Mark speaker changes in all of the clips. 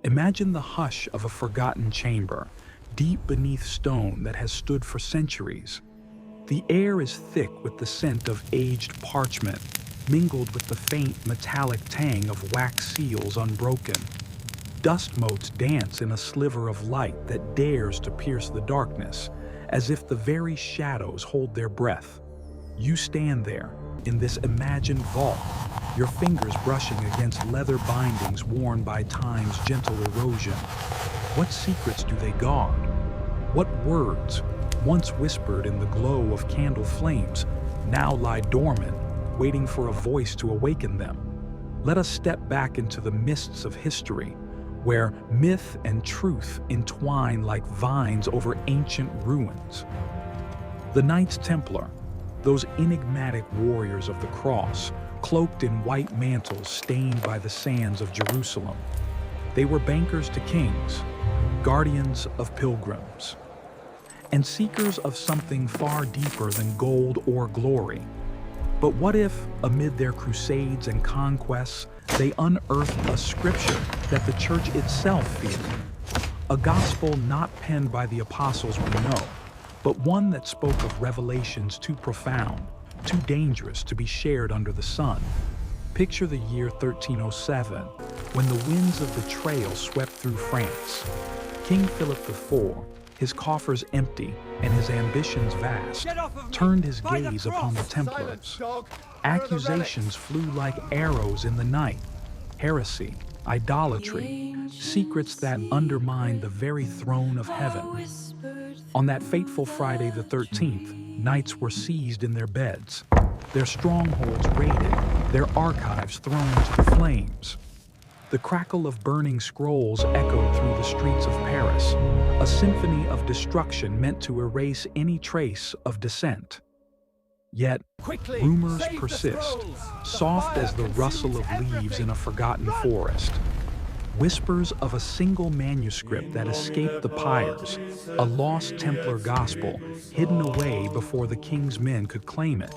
Speaker 1: Imagine the hush of a forgotten chamber, deep beneath stone that has stood for centuries. The air is thick with the scent of aged parchment, mingled with the faint metallic tang of wax seals unbroken. Dust motes dance in a sliver of light that dares to pierce the darkness, as if the very shadows hold their breath. You stand there, in this imagined vault, your fingers brushing against leather bindings worn by time's gentle erosion. What secrets do they guard? What words, once whispered in the glow of candle flames, now lie dormant, waiting for a voice to awaken them? Let us step back into the mists of history, where myth and truth entwine like vines over ancient ruins. The Knights Templar, those enigmatic warriors of the cross, cloaked in white mantles stained by the sands of Jerusalem. They were bankers to kings, guardians of pilgrims, and seekers of something far deeper than gold or glory. But what if, amid their crusades and conquests, they unearthed a scripture that the church itself feared? A gospel not penned by the apostles we know, but one that spoke of revelations too profound, too dangerous to be shared under the sun. Picture the year 1307, when the winds of betrayal swept through France. King Philip IV, his coffers empty and his ambitions vast, turned his gaze upon the Templars. Accusations flew like arrows in the night. Heresy, idolatry, secrets that undermined the very throne of heaven. On that fateful Friday the 13th, knights were seized in their beds, their strongholds raided, their archives thrown to the flames. The crackle of burning scrolls echoed through the streets of Paris, a symphony of destruction meant to erase any trace of dissent. Yet, rumors persist, soft as the rustle of leaves in a forgotten forest. Whispers of a single manuscript that escaped the pyres, a lost Templar gospel hidden away before the king's men could claim it.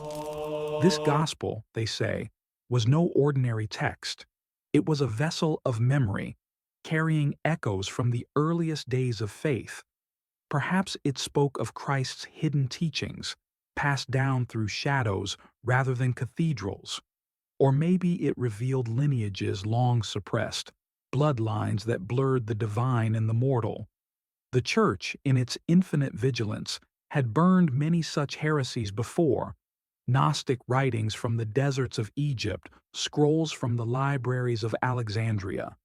Speaker 1: This gospel, they say, was no ordinary text. It was a vessel of memory, carrying echoes from the earliest days of faith. Perhaps it spoke of Christ's hidden teachings, passed down through shadows rather than cathedrals. Or maybe it revealed lineages long suppressed, bloodlines that blurred the divine and the mortal. The Church, in its infinite vigilance, had burned many such heresies before: Gnostic writings from the deserts of Egypt, scrolls from the libraries of Alexandria.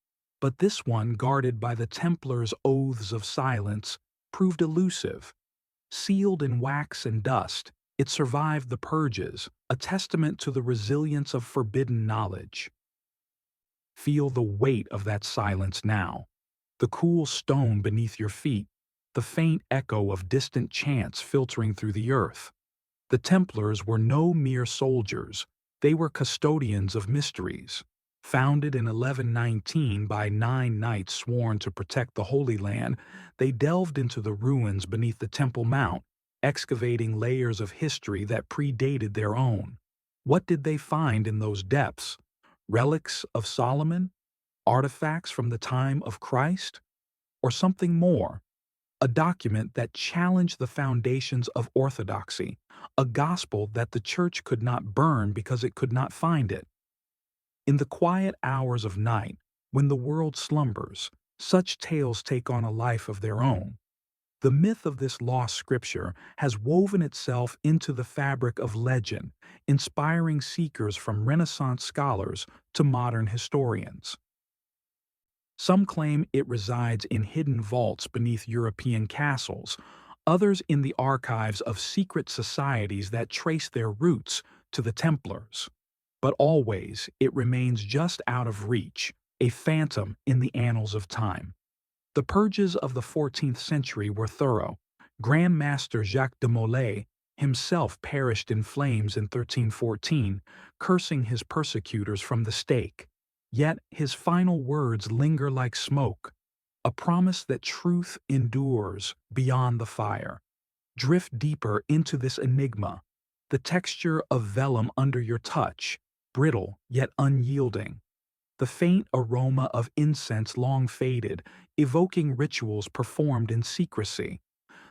Speaker 1: But this one, guarded by the Templars' oaths of silence, proved elusive. Sealed in wax and dust, it survived the purges, a testament to the resilience of forbidden knowledge. Feel the weight of that silence now. The cool stone beneath your feet, the faint echo of distant chants filtering through the earth. The Templars were no mere soldiers, they were custodians of mysteries. Founded in 1119 by 9 knights sworn to protect the Holy Land, they delved into the ruins beneath the Temple Mount, excavating layers of history that predated their own. What did they find in those depths? Relics of Solomon? Artifacts from the time of Christ? Or something more? A document that challenged the foundations of orthodoxy, a gospel that the Church could not burn because it could not find it. In the quiet hours of night, when the world slumbers, such tales take on a life of their own. The myth of this lost scripture has woven itself into the fabric of legend, inspiring seekers from Renaissance scholars to modern historians. Some claim it resides in hidden vaults beneath European castles, others in the archives of secret societies that trace their roots to the Templars. But always it remains just out of reach, a phantom in the annals of time. The purges of the 14th century were thorough. Grand Master Jacques de Molay himself perished in flames in 1314, cursing his persecutors from the stake. Yet his final words linger like smoke, a promise that truth endures beyond the fire. Drift deeper into this enigma, the texture of vellum under your touch, brittle yet unyielding. the faint aroma of incense long faded, evoking rituals performed in secrecy.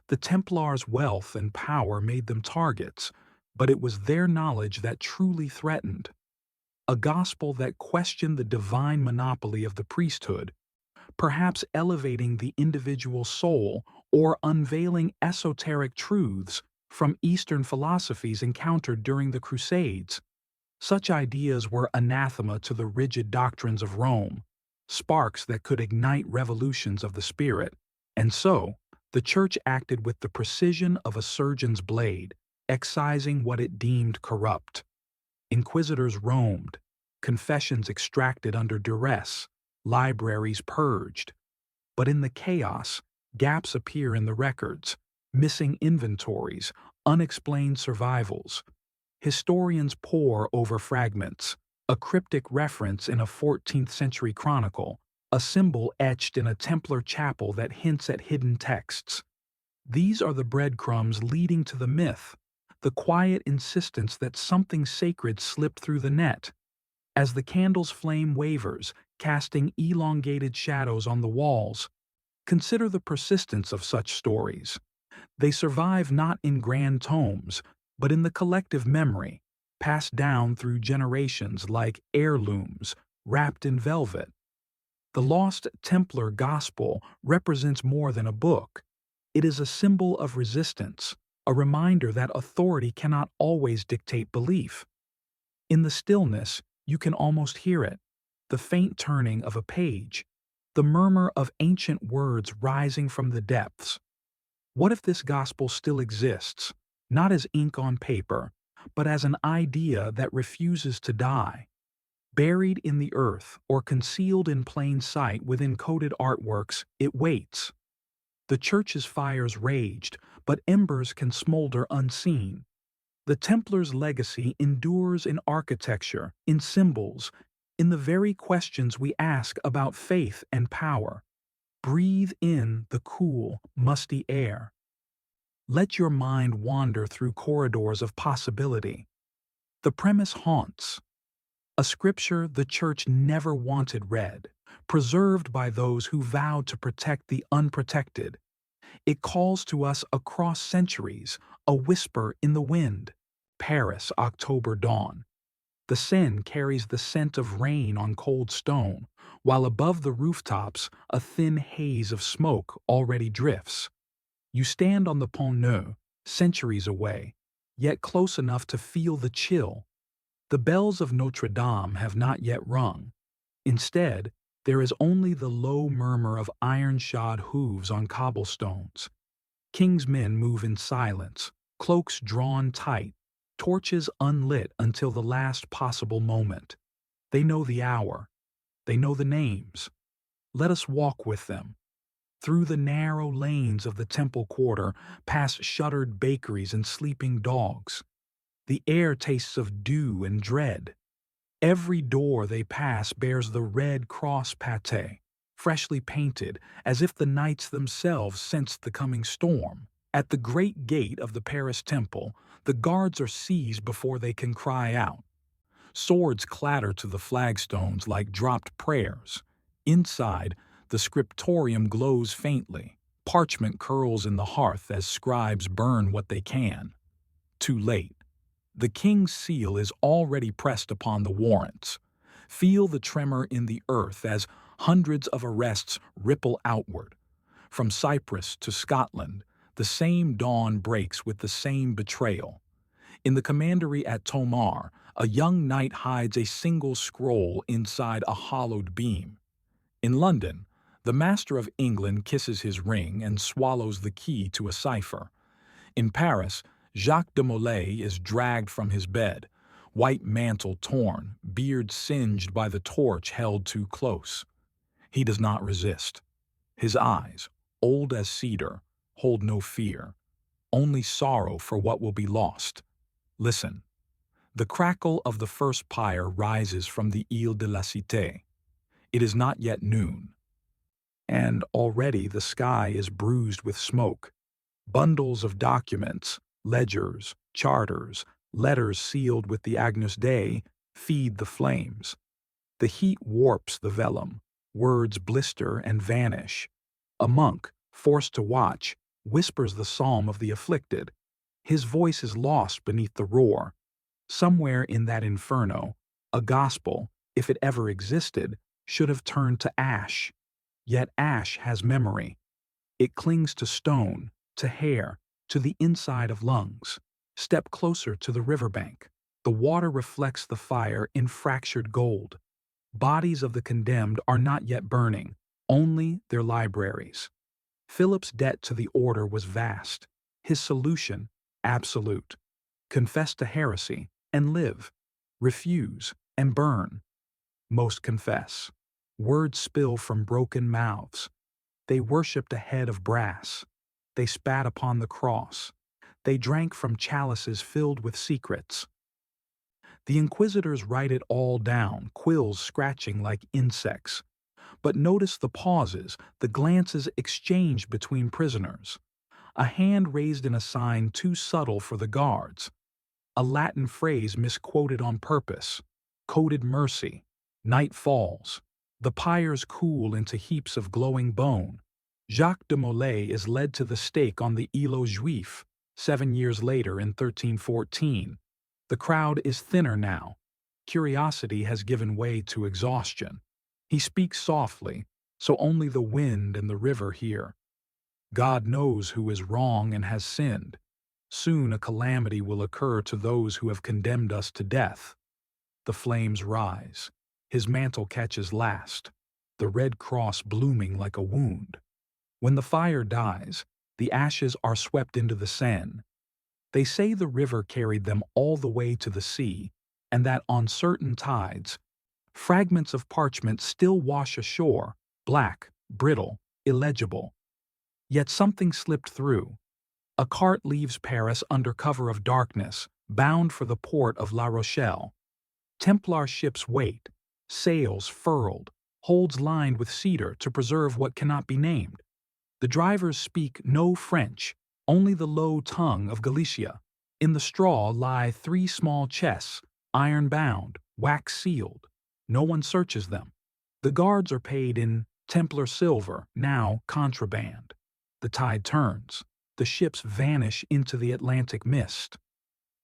Speaker 1: The Templars' wealth and power made them targets, but it was their knowledge that truly threatened. A gospel that questioned the divine monopoly of the priesthood, perhaps elevating the individual soul or unveiling esoteric truths from Eastern philosophies encountered during the Crusades. Such ideas were anathema to the rigid doctrines of Rome, sparks that could ignite revolutions of the spirit. And so, the Church acted with the precision of a surgeon's blade, excising what it deemed corrupt. Inquisitors roamed, confessions extracted under duress, libraries purged. But in the chaos, gaps appear in the records, missing inventories, unexplained survivals. Historians pore over fragments, a cryptic reference in a 14th century chronicle, a symbol etched in a Templar chapel that hints at hidden texts. These are the breadcrumbs leading to the myth, the quiet insistence that something sacred slipped through the net. As the candle's flame wavers, casting elongated shadows on the walls, consider the persistence of such stories. They survive not in grand tomes, but in the collective memory, passed down through generations like heirlooms wrapped in velvet. The lost Templar gospel represents more than a book. It is a symbol of resistance, a reminder that authority cannot always dictate belief. In the stillness, you can almost hear it, the faint turning of a page, the murmur of ancient words rising from the depths. What if this gospel still exists, not as ink on paper, but as an idea that refuses to die? Buried in the earth or concealed in plain sight within coded artworks, it waits. The Church's fires raged, but embers can smolder unseen. The Templars' legacy endures in architecture, in symbols, in the very questions we ask about faith and power. Breathe in the cool, musty air. Let your mind wander through corridors of possibility. The premise haunts. A scripture the Church never wanted read, preserved by those who vowed to protect the unprotected. It calls to us across centuries, a whisper in the wind. Paris, October dawn. The Seine carries the scent of rain on cold stone, while above the rooftops a thin haze of smoke already drifts. You stand on the Pont Neuf, centuries away, yet close enough to feel the chill. The bells of Notre Dame have not yet rung. Instead, there is only the low murmur of iron-shod hooves on cobblestones. King's men move in silence, cloaks drawn tight, torches unlit until the last possible moment. They know the hour. They know the names. Let us walk with them. Through the narrow lanes of the Temple Quarter, past shuttered bakeries and sleeping dogs. The air tastes of dew and dread. Every door they pass bears the red cross pate, freshly painted, as if the knights themselves sensed the coming storm. At the great gate of the Paris Temple, the guards are seized before they can cry out. Swords clatter to the flagstones like dropped prayers. Inside, the scriptorium glows faintly. Parchment curls in the hearth as scribes burn what they can. Too late. The king's seal is already pressed upon the warrants. Feel the tremor in the earth as hundreds of arrests ripple outward. From Cyprus to Scotland, the same dawn breaks with the same betrayal. In the commandery at Tomar, a young knight hides a single scroll inside a hollowed beam. In London, the Master of England kisses his ring and swallows the key to a cipher. In Paris, Jacques de Molay is dragged from his bed, white mantle torn, beard singed by the torch held too close. He does not resist. His eyes, old as cedar, hold no fear, only sorrow for what will be lost. Listen. The crackle of the first pyre rises from the Ile de la Cité. It is not yet noon, and already the sky is bruised with smoke. Bundles of documents, ledgers, charters, letters sealed with the Agnus Dei feed the flames. The heat warps the vellum, words blister and vanish. A monk, forced to watch, whispers the psalm of the afflicted. His voice is lost beneath the roar. Somewhere in that inferno, a gospel, if it ever existed, should have turned to ash. Yet ash has memory. It clings to stone, to hair, to the inside of lungs. Step closer to the riverbank. The water reflects the fire in fractured gold. Bodies of the condemned are not yet burning, only their libraries. Philip's debt to the order was vast. His solution, absolute. Confess to heresy and live. Refuse and burn. Most confess. Words spill from broken mouths. They worshipped a head of brass. They spat upon the cross. They drank from chalices filled with secrets. The inquisitors write it all down, quills scratching like insects. But notice the pauses, the glances exchanged between prisoners. A hand raised in a sign too subtle for the guards. A Latin phrase misquoted on purpose. Coded mercy. Night falls. The pyres cool into heaps of glowing bone. Jacques de Molay is led to the stake on the Îlot Juif, 7 years later in 1314. The crowd is thinner now. Curiosity has given way to exhaustion. He speaks softly, so only the wind and the river hear. God knows who is wrong and has sinned. Soon a calamity will occur to those who have condemned us to death. The flames rise. His mantle catches last, the red cross blooming like a wound. When the fire dies, the ashes are swept into the Seine. They say the river carried them all the way to the sea, and that on certain tides, fragments of parchment still wash ashore, black, brittle, illegible. Yet something slipped through. A cart leaves Paris under cover of darkness, bound for the port of La Rochelle. Templar ships wait, sails furled, holds lined with cedar to preserve what cannot be named. The drivers speak no French, only the low tongue of Galicia. In the straw lie 3 small chests, iron-bound, wax-sealed. No one searches them. The guards are paid in Templar silver, now contraband. The tide turns. The ships vanish into the Atlantic mist.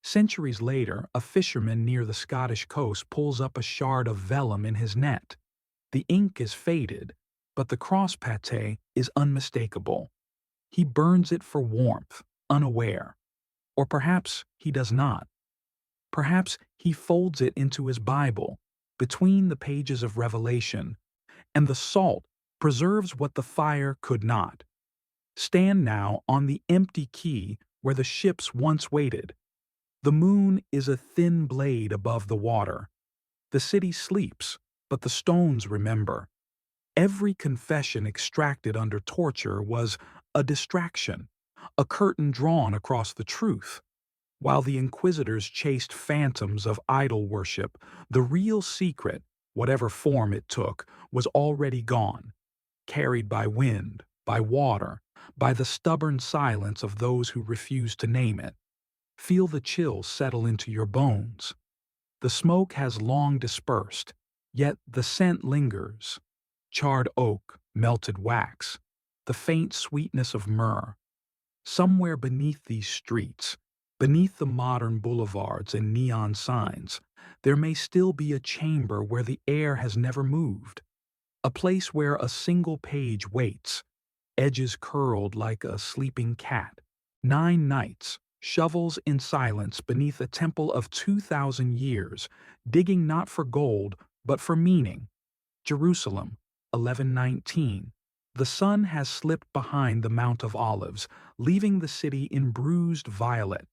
Speaker 1: Centuries later, a fisherman near the Scottish coast pulls up a shard of vellum in his net. The ink is faded, but the cross-pate is unmistakable. He burns it for warmth, unaware. Or perhaps he does not. Perhaps he folds it into his Bible, between the pages of Revelation, and the salt preserves what the fire could not. Stand now on the empty quay where the ships once waited. The moon is a thin blade above the water. The city sleeps, but the stones remember. Every confession extracted under torture was a distraction, a curtain drawn across the truth. While the inquisitors chased phantoms of idol worship, the real secret, whatever form it took, was already gone, carried by wind, by water, by the stubborn silence of those who refused to name it. Feel the chill settle into your bones. The smoke has long dispersed, yet the scent lingers. Charred oak, melted wax, the faint sweetness of myrrh. Somewhere beneath these streets, beneath the modern boulevards and neon signs, there may still be a chamber where the air has never moved, a place where a single page waits, edges curled like a sleeping cat. 9 nights, shovels in silence beneath a temple of 2,000 years, digging not for gold, but for meaning. Jerusalem, 1119. The sun has slipped behind the Mount of Olives, leaving the city in bruised violet.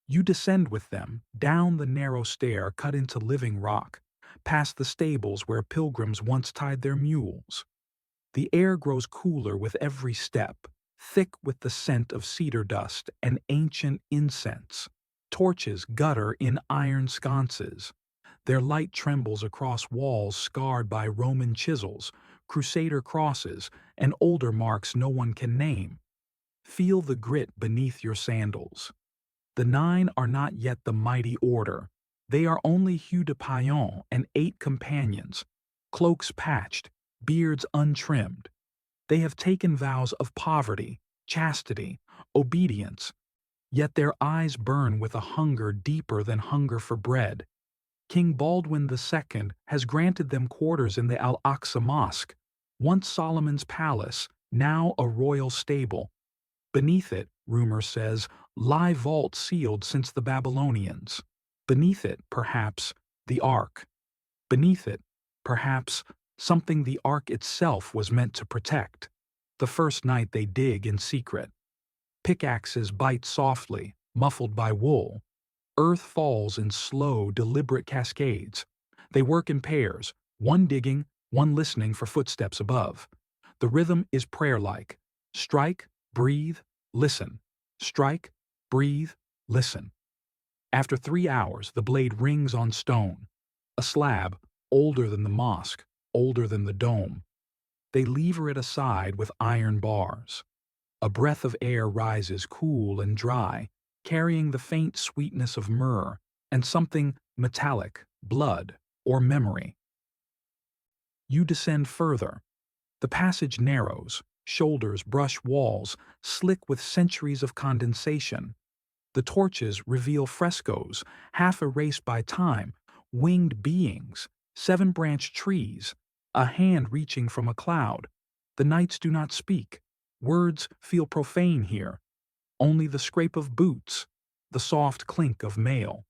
Speaker 1: You descend with them, down the narrow stair cut into living rock, past the stables where pilgrims once tied their mules. The air grows cooler with every step, thick with the scent of cedar dust and ancient incense. Torches gutter in iron sconces. Their light trembles across walls scarred by Roman chisels, Crusader crosses, and older marks no one can name. Feel the grit beneath your sandals. The 9 are not yet the mighty order. They are only Hugh de Payon and 8 companions, cloaks patched, beards untrimmed. They have taken vows of poverty, chastity, obedience, yet their eyes burn with a hunger deeper than hunger for bread. King Baldwin II has granted them quarters in the Al-Aqsa Mosque, once Solomon's palace, now a royal stable. Beneath it, rumor says, lie vaults sealed since the Babylonians. Beneath it, perhaps, the Ark. Beneath it, perhaps, something the Ark itself was meant to protect. The first night they dig in secret. Pickaxes bite softly, muffled by wool. Earth falls in slow, deliberate cascades. They work in pairs, one digging, one listening for footsteps above. The rhythm is prayer-like. Strike, breathe, listen. Strike, breathe, listen. After 3 hours, the blade rings on stone. A slab, older than the mosque, older than the dome. They lever it aside with iron bars. A breath of air rises cool and dry, carrying the faint sweetness of myrrh and something metallic, blood, or memory. You descend further. The passage narrows, shoulders brush walls, slick with centuries of condensation. The torches reveal frescoes, half erased by time, winged beings, 7-branched trees, a hand reaching from a cloud. The nights do not speak. Words feel profane here. Only the scrape of boots, the soft clink of mail.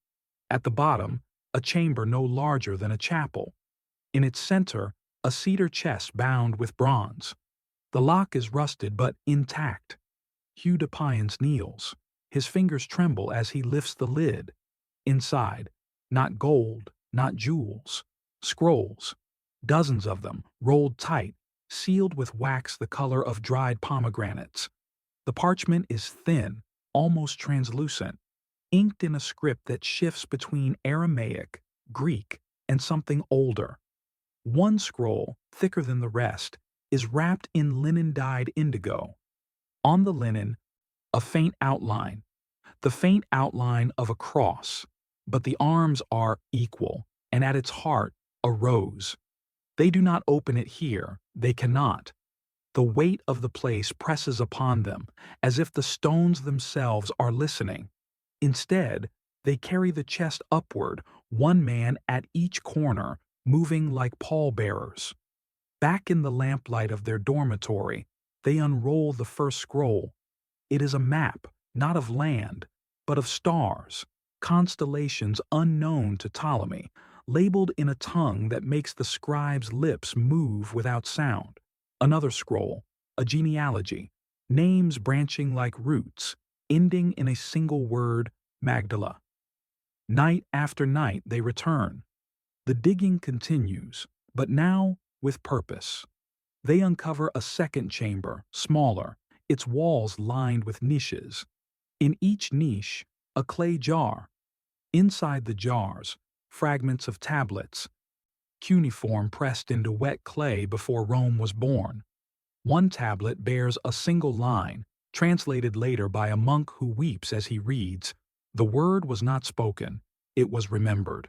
Speaker 1: At the bottom, a chamber no larger than a chapel. In its center, a cedar chest bound with bronze. The lock is rusted but intact. Hugh de Payens kneels. His fingers tremble as he lifts the lid. Inside, not gold, not jewels. Scrolls. Dozens of them, rolled tight, sealed with wax the color of dried pomegranates. The parchment is thin, almost translucent, inked in a script that shifts between Aramaic, Greek, and something older. One scroll, thicker than the rest, is wrapped in linen-dyed indigo. On the linen, a faint outline, the faint outline of a cross, but the arms are equal, and at its heart, a rose. They do not open it here, they cannot. The weight of the place presses upon them, as if the stones themselves are listening. Instead, they carry the chest upward, one man at each corner, moving like pallbearers. Back in the lamplight of their dormitory, they unroll the first scroll. It is a map, not of land, but of stars, constellations unknown to Ptolemy, labeled in a tongue that makes the scribe's lips move without sound. Another scroll, a genealogy, names branching like roots, ending in a single word, Magdala. Night after night they return. The digging continues, but now with purpose. They uncover a second chamber, smaller, its walls lined with niches. In each niche, a clay jar. Inside the jars, fragments of tablets, cuneiform pressed into wet clay before Rome was born. One tablet bears a single line, translated later by a monk who weeps as he reads, "The word was not spoken, it was remembered."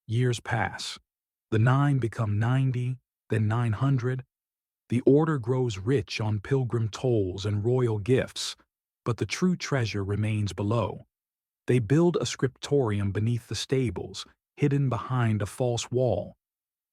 Speaker 1: Years pass. The 9 become 90, then 900. The order grows rich on pilgrim tolls and royal gifts, but the true treasure remains below. They build a scriptorium beneath the stables, hidden behind a false wall.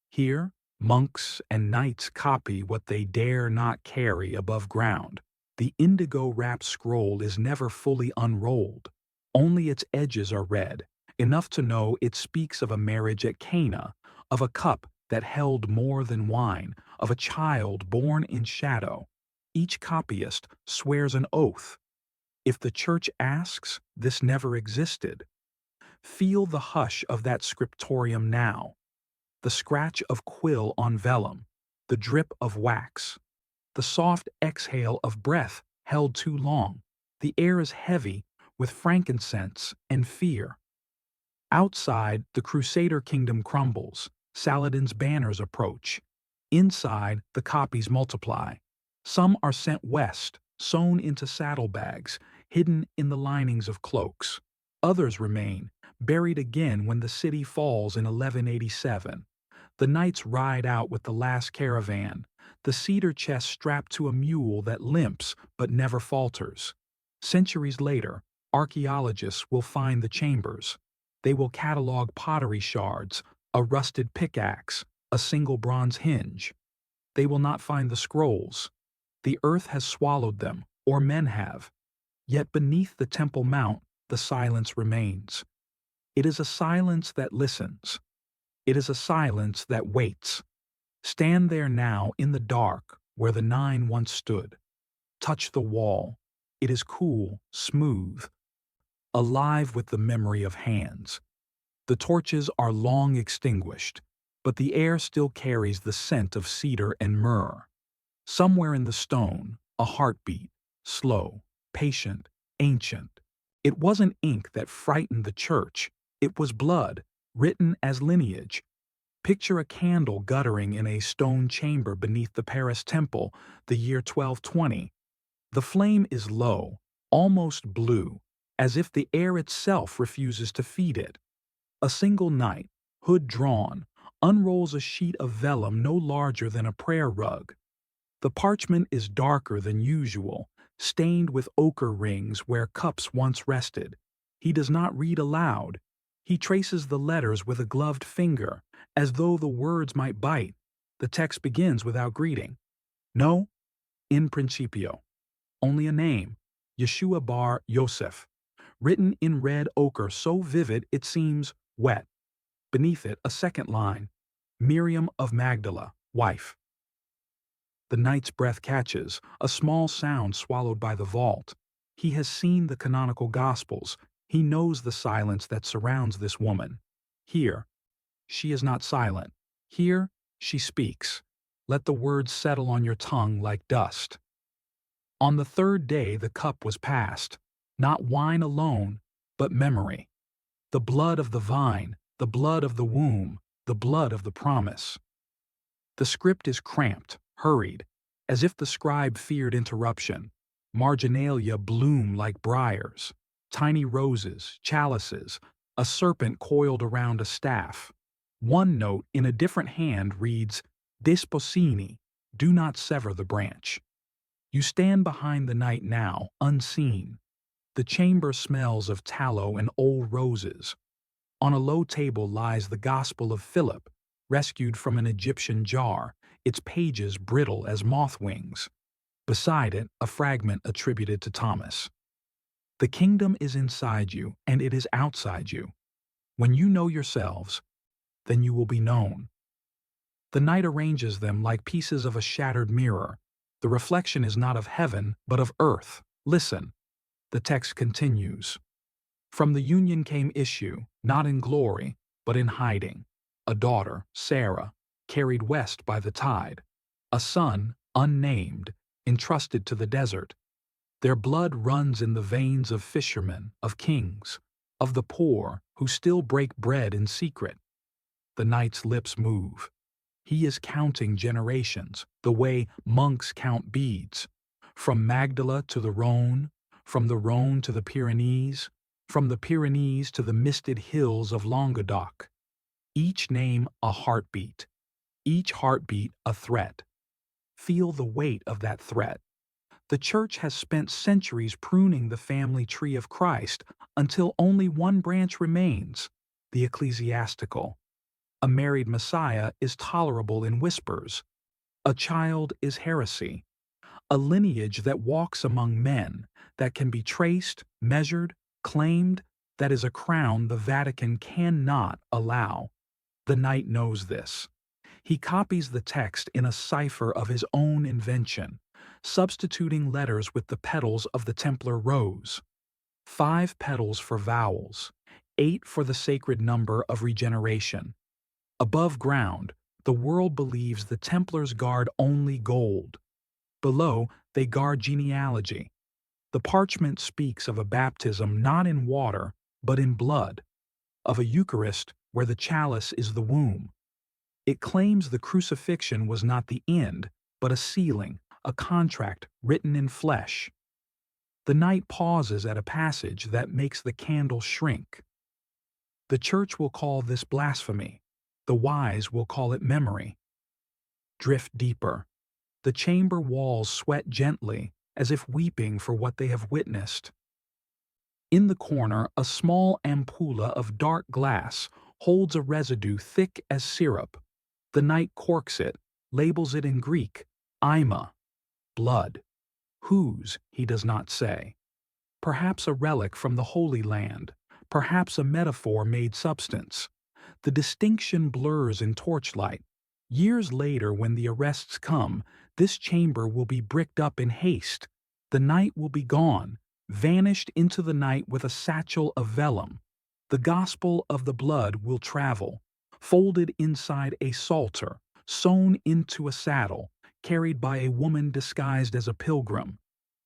Speaker 1: Here, monks and knights copy what they dare not carry above ground. The indigo-wrapped scroll is never fully unrolled. Only its edges are read, enough to know it speaks of a marriage at Cana, of a cup that held more than wine, of a child born in shadow. Each copyist swears an oath. If the church asks, this never existed. Feel the hush of that scriptorium now. The scratch of quill on vellum, the drip of wax, the soft exhale of breath held too long. The air is heavy with frankincense and fear. Outside, the Crusader kingdom crumbles. Saladin's banners approach. Inside, the copies multiply. Some are sent west, sewn into saddlebags, hidden in the linings of cloaks. Others remain, buried again when the city falls in 1187. The knights ride out with the last caravan, the cedar chest strapped to a mule that limps but never falters. Centuries later, archaeologists will find the chambers. They will catalog pottery shards, a rusted pickaxe, a single bronze hinge. They will not find the scrolls. The earth has swallowed them, or men have. Yet beneath the Temple Mount, the silence remains. It is a silence that listens. It is a silence that waits. Stand there now in the dark where the nine once stood. Touch the wall. It is cool, smooth, alive with the memory of hands. The torches are long extinguished, but the air still carries the scent of cedar and myrrh. Somewhere in the stone, a heartbeat, slow, patient, ancient. It wasn't ink that frightened the church. It was blood, written as lineage. Picture a candle guttering in a stone chamber beneath the Paris Temple, the year 1220. The flame is low, almost blue, as if the air itself refuses to feed it. A single knight, hood drawn, unrolls a sheet of vellum no larger than a prayer rug. The parchment is darker than usual, stained with ochre rings where cups once rested. He does not read aloud. He traces the letters with a gloved finger, as though the words might bite. The text begins without greeting. No, in principio. Only a name, Yeshua bar Yosef, written in red ochre so vivid it seems wet. Beneath it, a second line, Miriam of Magdala, wife. The knight's breath catches, a small sound swallowed by the vault. He has seen the canonical Gospels. He knows the silence that surrounds this woman. Here, she is not silent. Here, she speaks. Let the words settle on your tongue like dust. On the third day the cup was passed, not wine alone, but memory. The blood of the vine, the blood of the womb, the blood of the promise. The script is cramped, hurried, as if the scribe feared interruption. Marginalia bloom like briars, tiny roses, chalices, a serpent coiled around a staff. One note in a different hand reads, Desposini, do not sever the branch. You stand behind the knight now, unseen. The chamber smells of tallow and old roses. On a low table lies the Gospel of Philip, rescued from an Egyptian jar, its pages brittle as moth wings. Beside it, a fragment attributed to Thomas. The kingdom is inside you, and it is outside you. When you know yourselves, then you will be known. The knight arranges them like pieces of a shattered mirror. The reflection is not of heaven, but of earth. Listen. The text continues. From the union came issue, not in glory, but in hiding. A daughter, Sarah, carried west by the tide. A son, unnamed, entrusted to the desert. Their blood runs in the veins of fishermen, of kings, of the poor who still break bread in secret. The knight's lips move. He is counting generations, the way monks count beads. From Magdala to the Rhone, from the Rhone to the Pyrenees, from the Pyrenees to the misted hills of Languedoc. Each name a heartbeat, each heartbeat a threat. Feel the weight of that threat. The Church has spent centuries pruning the family tree of Christ until only one branch remains, the ecclesiastical. A married Messiah is tolerable in whispers. A child is heresy. A lineage that walks among men, that can be traced, measured, claimed, that is a crown the Vatican cannot allow. The knight knows this. He copies the text in a cipher of his own invention, substituting letters with the petals of the Templar rose. 5 petals for vowels, 8 for the sacred number of regeneration. Above ground, the world believes the Templars guard only gold. Below, they guard genealogy. The parchment speaks of a baptism not in water, but in blood, of a Eucharist where the chalice is the womb. It claims the crucifixion was not the end, but a sealing, a contract written in flesh. The knight pauses at a passage that makes the candle shrink. The Church will call this blasphemy. The wise will call it memory. Drift deeper. The chamber walls sweat gently, as if weeping for what they have witnessed. In the corner, a small ampulla of dark glass holds a residue thick as syrup. The knight corks it, labels it in Greek, Ima, blood. Whose, he does not say. Perhaps a relic from the Holy Land, perhaps a metaphor made substance. The distinction blurs in torchlight. Years later, when the arrests come, this chamber will be bricked up in haste. The knight will be gone, vanished into the night with a satchel of vellum. The gospel of the blood will travel, folded inside a psalter, sewn into a saddle, carried by a woman disguised as a pilgrim.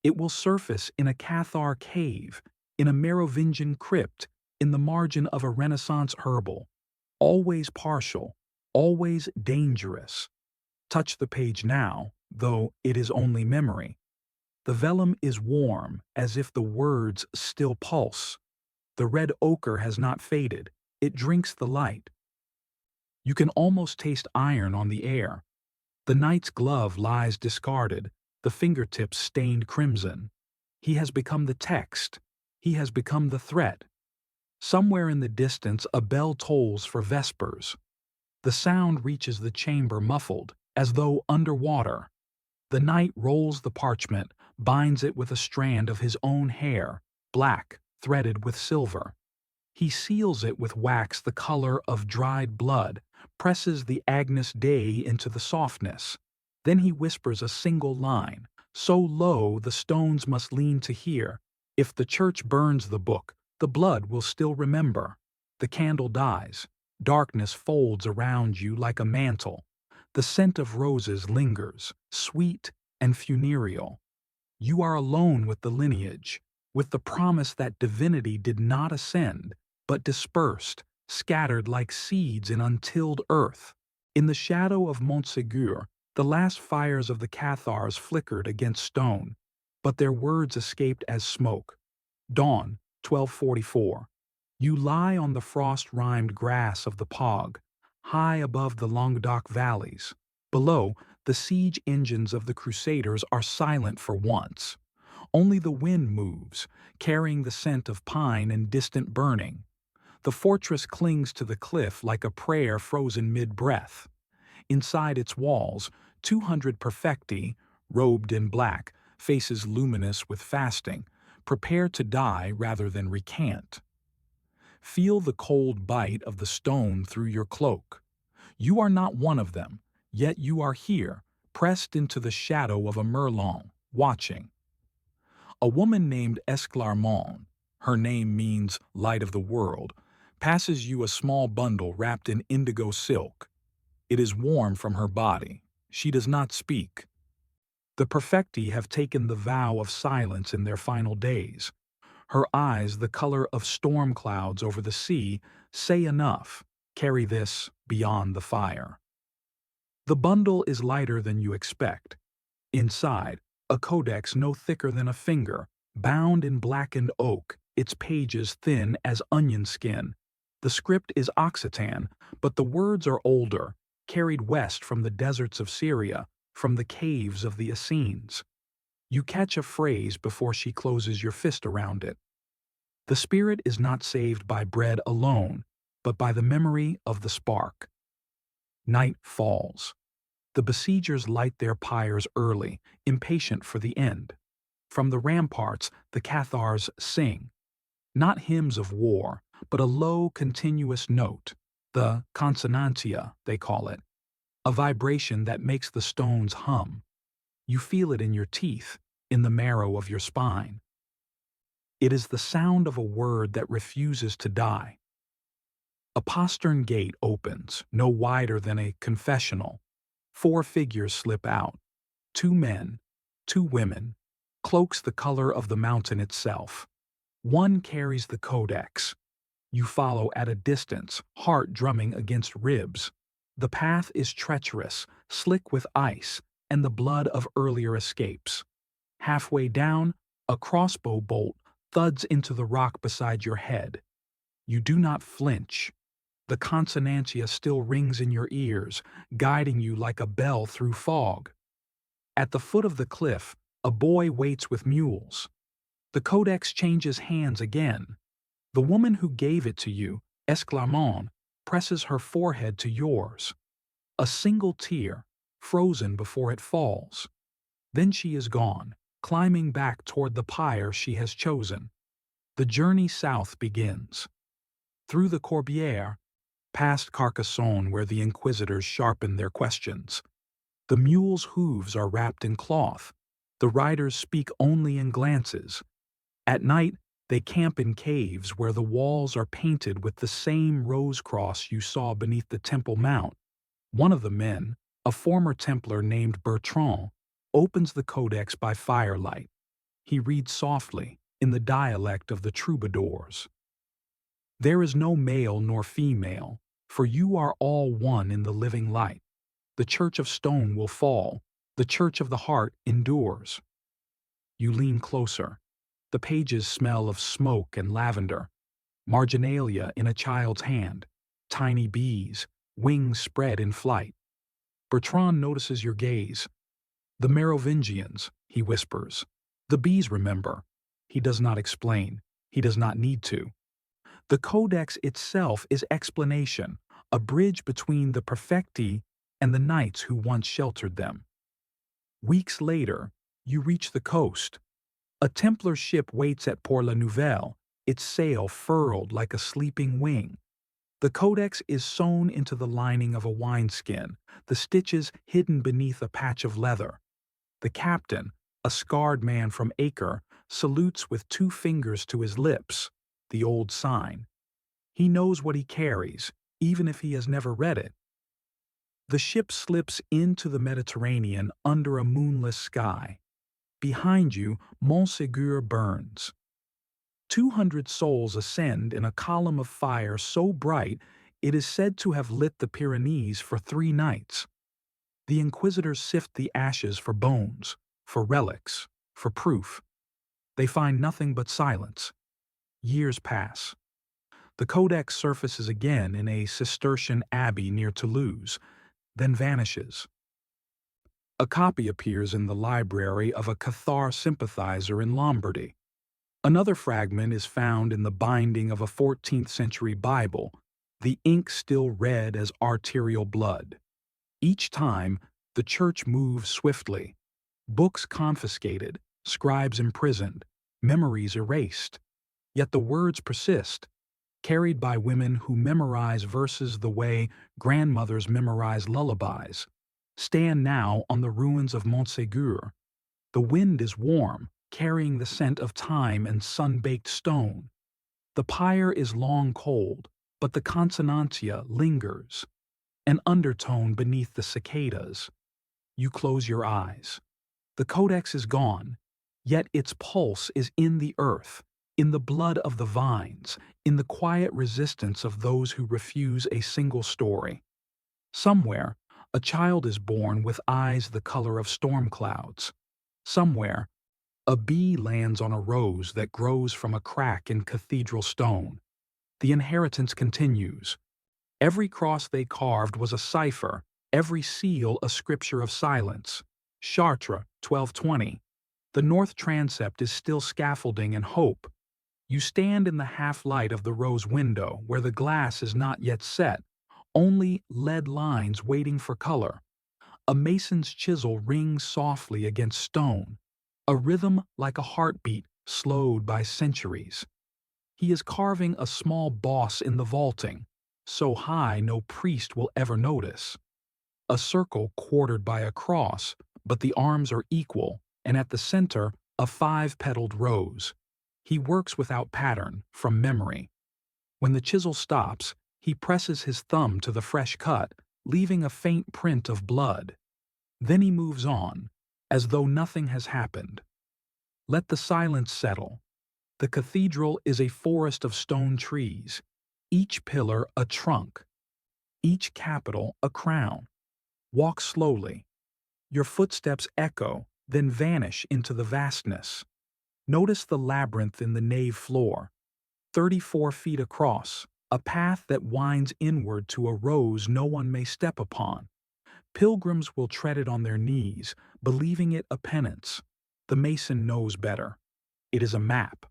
Speaker 1: It will surface in a Cathar cave, in a Merovingian crypt, in the margin of a Renaissance herbal. Always partial, always dangerous. Touch the page now, though it is only memory. The vellum is warm, as if the words still pulse. The red ochre has not faded, it drinks the light. You can almost taste iron on the air. The knight's glove lies discarded, the fingertips stained crimson. He has become the text. He has become the threat. Somewhere in the distance a bell tolls for vespers. The sound reaches the chamber muffled, as though underwater. The knight rolls the parchment, binds it with a strand of his own hair, black, threaded with silver. He seals it with wax the color of dried blood, presses the Agnus Dei into the softness. Then he whispers a single line, so low the stones must lean to hear. If the church burns the book, the blood will still remember. The candle dies. Darkness folds around you like a mantle. The scent of roses lingers, sweet and funereal. You are alone with the lineage, with the promise that divinity did not ascend, but dispersed, scattered like seeds in untilled earth. In the shadow of Montségur, the last fires of the Cathars flickered against stone, but their words escaped as smoke. Dawn, 1244. You lie on the frost-rimed grass of the Pog, high above the Languedoc valleys. Below, the siege engines of the Crusaders are silent for once. Only the wind moves, carrying the scent of pine and distant burning. The fortress clings to the cliff like a prayer frozen mid-breath. Inside its walls, 200 perfecti, robed in black, faces luminous with fasting, prepare to die rather than recant. Feel the cold bite of the stone through your cloak. You are not one of them, yet you are here, pressed into the shadow of a Merlon, watching. A woman named Esclarmonde, her name means light of the world, passes you a small bundle wrapped in indigo silk. It is warm from her body. She does not speak. The perfecti have taken the vow of silence in their final days. Her eyes, the color of storm clouds over the sea, say enough, carry this beyond the fire. The bundle is lighter than you expect. Inside, a codex no thicker than a finger, bound in blackened oak, its pages thin as onion skin. The script is Occitan, but the words are older, carried west from the deserts of Syria, from the caves of the Essenes. You catch a phrase before she closes your fist around it. The spirit is not saved by bread alone, but by the memory of the spark. Night falls. The besiegers light their pyres early, impatient for the end. From the ramparts, the Cathars sing. Not hymns of war, but a low, continuous note, the consonantia, they call it, a vibration that makes the stones hum. You feel it in your teeth, in the marrow of your spine. It is the sound of a word that refuses to die. A postern gate opens, no wider than a confessional. 4 figures slip out. 2 men, 2 women, cloaks the color of the mountain itself. One carries the codex. You follow at a distance, heart drumming against ribs. The path is treacherous, slick with ice, and the blood of earlier escapes. Halfway down, a crossbow bolt thuds into the rock beside your head. You do not flinch. The consonantia still rings in your ears, guiding you like a bell through fog. At the foot of the cliff, a boy waits with mules. The codex changes hands again. The woman who gave it to you, Esclarmonde, presses her forehead to yours. A single tear, frozen before it falls. Then she is gone, climbing back toward the pyre she has chosen. The journey south begins. Through the Corbière, past Carcassonne where the inquisitors sharpen their questions. The mules' hooves are wrapped in cloth. The riders speak only in glances. At night, they camp in caves where the walls are painted with the same rose cross you saw beneath the Temple Mount. One of the men, a former Templar named Bertrand, opens the codex by firelight. He reads softly, in the dialect of the troubadours. There is no male nor female, for you are all one in the living light. The church of stone will fall, the church of the heart endures. You lean closer. The pages smell of smoke and lavender. Marginalia in a child's hand. Tiny bees, wings spread in flight. Bertrand notices your gaze. The Merovingians, he whispers. The bees remember. He does not explain. He does not need to. The codex itself is explanation, a bridge between the perfecti and the knights who once sheltered them. Weeks later, you reach the coast. A Templar ship waits at Port La Nouvelle, its sail furled like a sleeping wing. The codex is sewn into the lining of a wineskin, the stitches hidden beneath a patch of leather. The captain, a scarred man from Acre, salutes with 2 fingers to his lips, the old sign. He knows what he carries, even if he has never read it. The ship slips into the Mediterranean under a moonless sky. Behind you, Montségur burns. 200 souls ascend in a column of fire so bright it is said to have lit the Pyrenees for 3 nights. The inquisitors sift the ashes for bones, for relics, for proof. They find nothing but silence. Years pass. The codex surfaces again in a Cistercian abbey near Toulouse, then vanishes. A copy appears in the library of a Cathar sympathizer in Lombardy. Another fragment is found in the binding of a 14th-century Bible, the ink still red as arterial blood. Each time, the church moves swiftly. Books confiscated, scribes imprisoned, memories erased. Yet the words persist, carried by women who memorize verses the way grandmothers memorize lullabies. Stand now on the ruins of Montségur. The wind is warm, carrying the scent of thyme and sun-baked stone. The pyre is long cold, but the consonantia lingers, an undertone beneath the cicadas. You close your eyes. The codex is gone, yet its pulse is in the earth, in the blood of the vines, in the quiet resistance of those who refuse a single story. Somewhere, a child is born with eyes the color of storm clouds. Somewhere, a bee lands on a rose that grows from a crack in cathedral stone. The inheritance continues. Every cross they carved was a cipher, every seal a scripture of silence. Chartres, 1220. The north transept is still scaffolding and hope. You stand in the half-light of the rose window where the glass is not yet set, only lead lines waiting for color. A mason's chisel rings softly against stone, a rhythm like a heartbeat slowed by centuries. He is carving a small boss in the vaulting, so high no priest will ever notice. A circle quartered by a cross, but the arms are equal, and at the center, a 5-petaled rose. He works without pattern, from memory. When the chisel stops, he presses his thumb to the fresh cut, leaving a faint print of blood. Then he moves on, as though nothing has happened. Let the silence settle. The cathedral is a forest of stone trees, each pillar a trunk, each capital a crown. Walk slowly. Your footsteps echo, then vanish into the vastness. Notice the labyrinth in the nave floor, 34 feet across, a path that winds inward to a rose no one may step upon. Pilgrims will tread it on their knees, believing it a penance. The mason knows better. It is a map.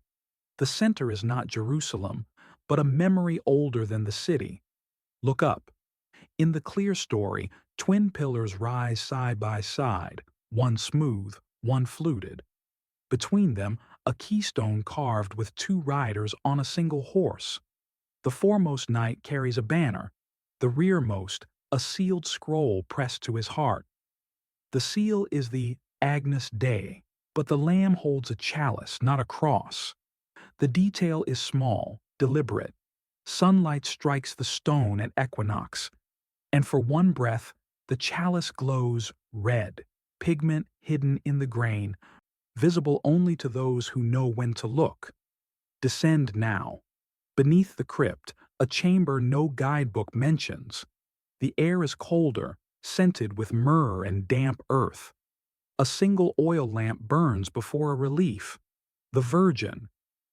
Speaker 1: The center is not Jerusalem, but a memory older than the city. Look up. In the clear story, twin pillars rise side by side, one smooth, one fluted. Between them, a keystone carved with two riders on a single horse. The foremost knight carries a banner, the rearmost, a sealed scroll pressed to his heart. The seal is the Agnus Dei, but the lamb holds a chalice, not a cross. The detail is small, deliberate. Sunlight strikes the stone at equinox, and for one breath, the chalice glows red, pigment hidden in the grain, visible only to those who know when to look. Descend now. Beneath the crypt, a chamber no guidebook mentions. The air is colder, scented with myrrh and damp earth. A single oil lamp burns before a relief, the Virgin,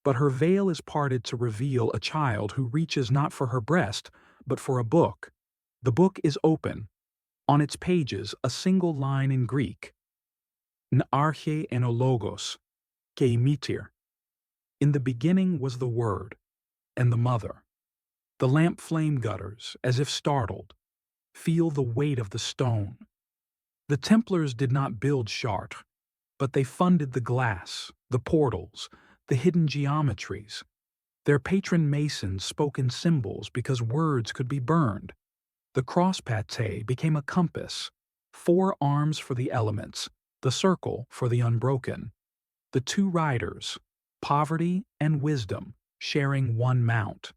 Speaker 1: but her veil is parted to reveal a child who reaches not for her breast, but for a book. The book is open. On its pages, a single line in Greek. N arche enologos, ke mitir. In the beginning was the Word, and the Mother. The lamp flame gutters, as if startled. Feel the weight of the stone. The Templars did not build Chartres, but they funded the glass, the portals, the hidden geometries. Their patron masons spoke in symbols because words could be burned. The cross pate became a compass, 4 arms for the elements, the circle for the unbroken. The 2 riders, poverty and wisdom, sharing one mount.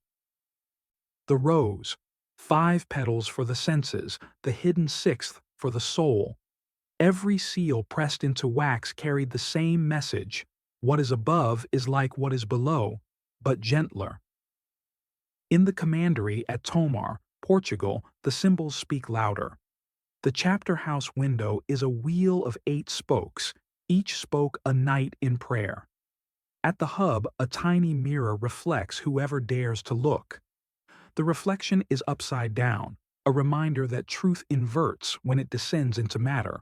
Speaker 1: The rose, 5 petals for the senses, the hidden 6th for the soul. Every seal pressed into wax carried the same message. What is above is like what is below, but gentler. In the commandery at Tomar, Portugal, the symbols speak louder. The chapter house window is a wheel of 8 spokes, each spoke a night in prayer. At the hub, a tiny mirror reflects whoever dares to look. The reflection is upside down, a reminder that truth inverts when it descends into matter.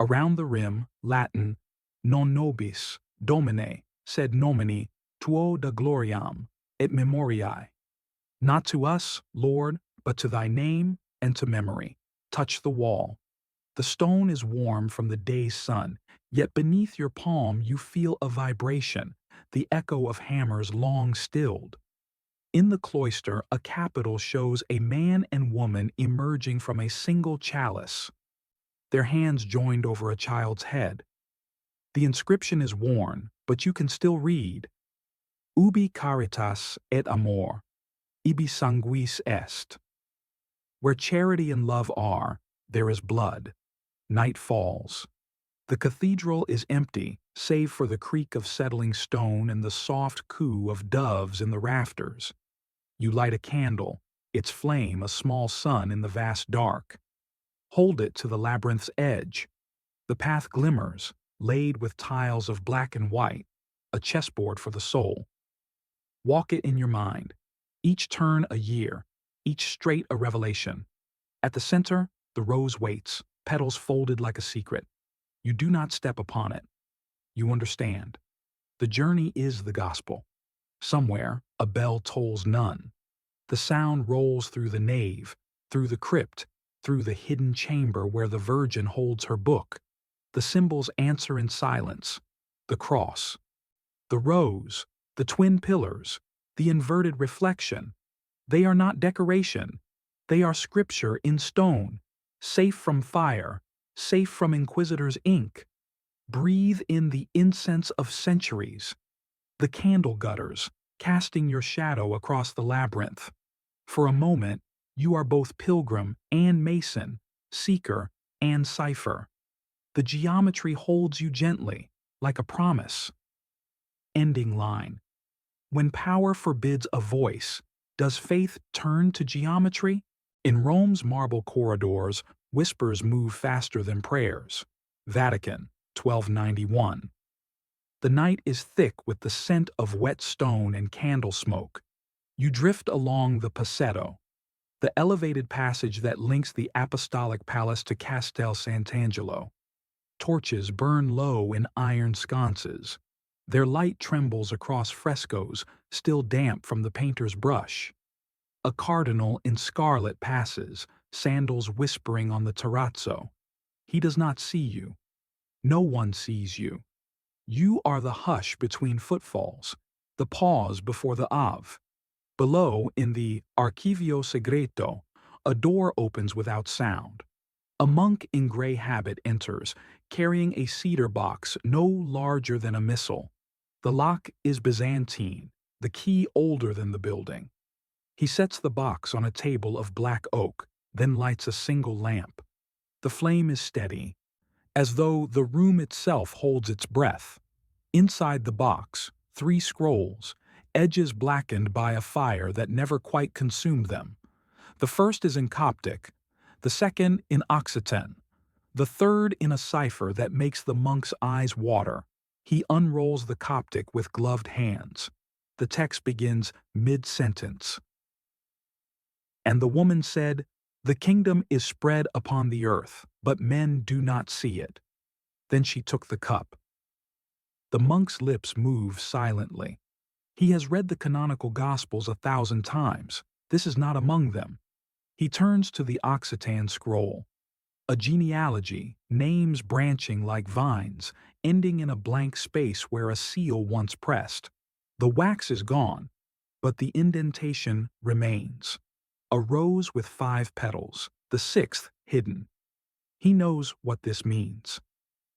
Speaker 1: Around the rim, Latin, non nobis, domine, sed nomini, tuo da gloriam, et memoriae. Not to us, Lord, but to thy name and to memory. Touch the wall. The stone is warm from the day's sun, yet beneath your palm you feel a vibration, the echo of hammers long stilled. In the cloister, a capital shows a man and woman emerging from a single chalice, their hands joined over a child's head. The inscription is worn, but you can still read, Ubi caritas et amor, ibi sanguis est. Where charity and love are, there is blood. Night falls. The cathedral is empty, save for the creak of settling stone and the soft coo of doves in the rafters. You light a candle, its flame a small sun in the vast dark. Hold it to the labyrinth's edge. The path glimmers, laid with tiles of black and white, a chessboard for the soul. Walk it in your mind. Each turn a year, each straight a revelation. At the center, the rose waits, petals folded like a secret. You do not step upon it. You understand. The journey is the gospel. Somewhere, a bell tolls none. The sound rolls through the nave, through the crypt, through the hidden chamber where the Virgin holds her book. The symbols answer in silence. The cross, the rose, the twin pillars, the inverted reflection. They are not decoration. They are scripture in stone, safe from fire, safe from inquisitors' ink. Breathe in the incense of centuries. The candle gutters, casting your shadow across the labyrinth. For a moment, you are both pilgrim and mason, seeker and cipher. The geometry holds you gently, like a promise. Ending line. When power forbids a voice, does faith turn to geometry? In Rome's marble corridors, whispers move faster than prayers. Vatican, 1291. The night is thick with the scent of wet stone and candle smoke. You drift along the Passetto, the elevated passage that links the Apostolic Palace to Castel Sant'Angelo. Torches burn low in iron sconces. Their light trembles across frescoes, still damp from the painter's brush. A cardinal in scarlet passes, sandals whispering on the terrazzo. He does not see you. No one sees you. You are the hush between footfalls, the pause before the Ave. Below, in the Archivio Segreto, a door opens without sound. A monk in gray habit enters, carrying a cedar box no larger than a missal. The lock is Byzantine, the key older than the building. He sets the box on a table of black oak, then lights a single lamp. The flame is steady, as though the room itself holds its breath. Inside the box, 3 scrolls, edges blackened by a fire that never quite consumed them. The first is in Coptic, the second in Occitan, the third in a cipher that makes the monk's eyes water. He unrolls the Coptic with gloved hands. The text begins mid-sentence. And the woman said, "The kingdom is spread upon the earth, but men do not see it." Then she took the cup. The monk's lips move silently. He has read the canonical Gospels 1,000 times. This is not among them. He turns to the Occitan scroll. A genealogy, names branching like vines, ending in a blank space where a seal once pressed. The wax is gone, but the indentation remains. A rose with 5 petals, the 6th hidden. He knows what this means.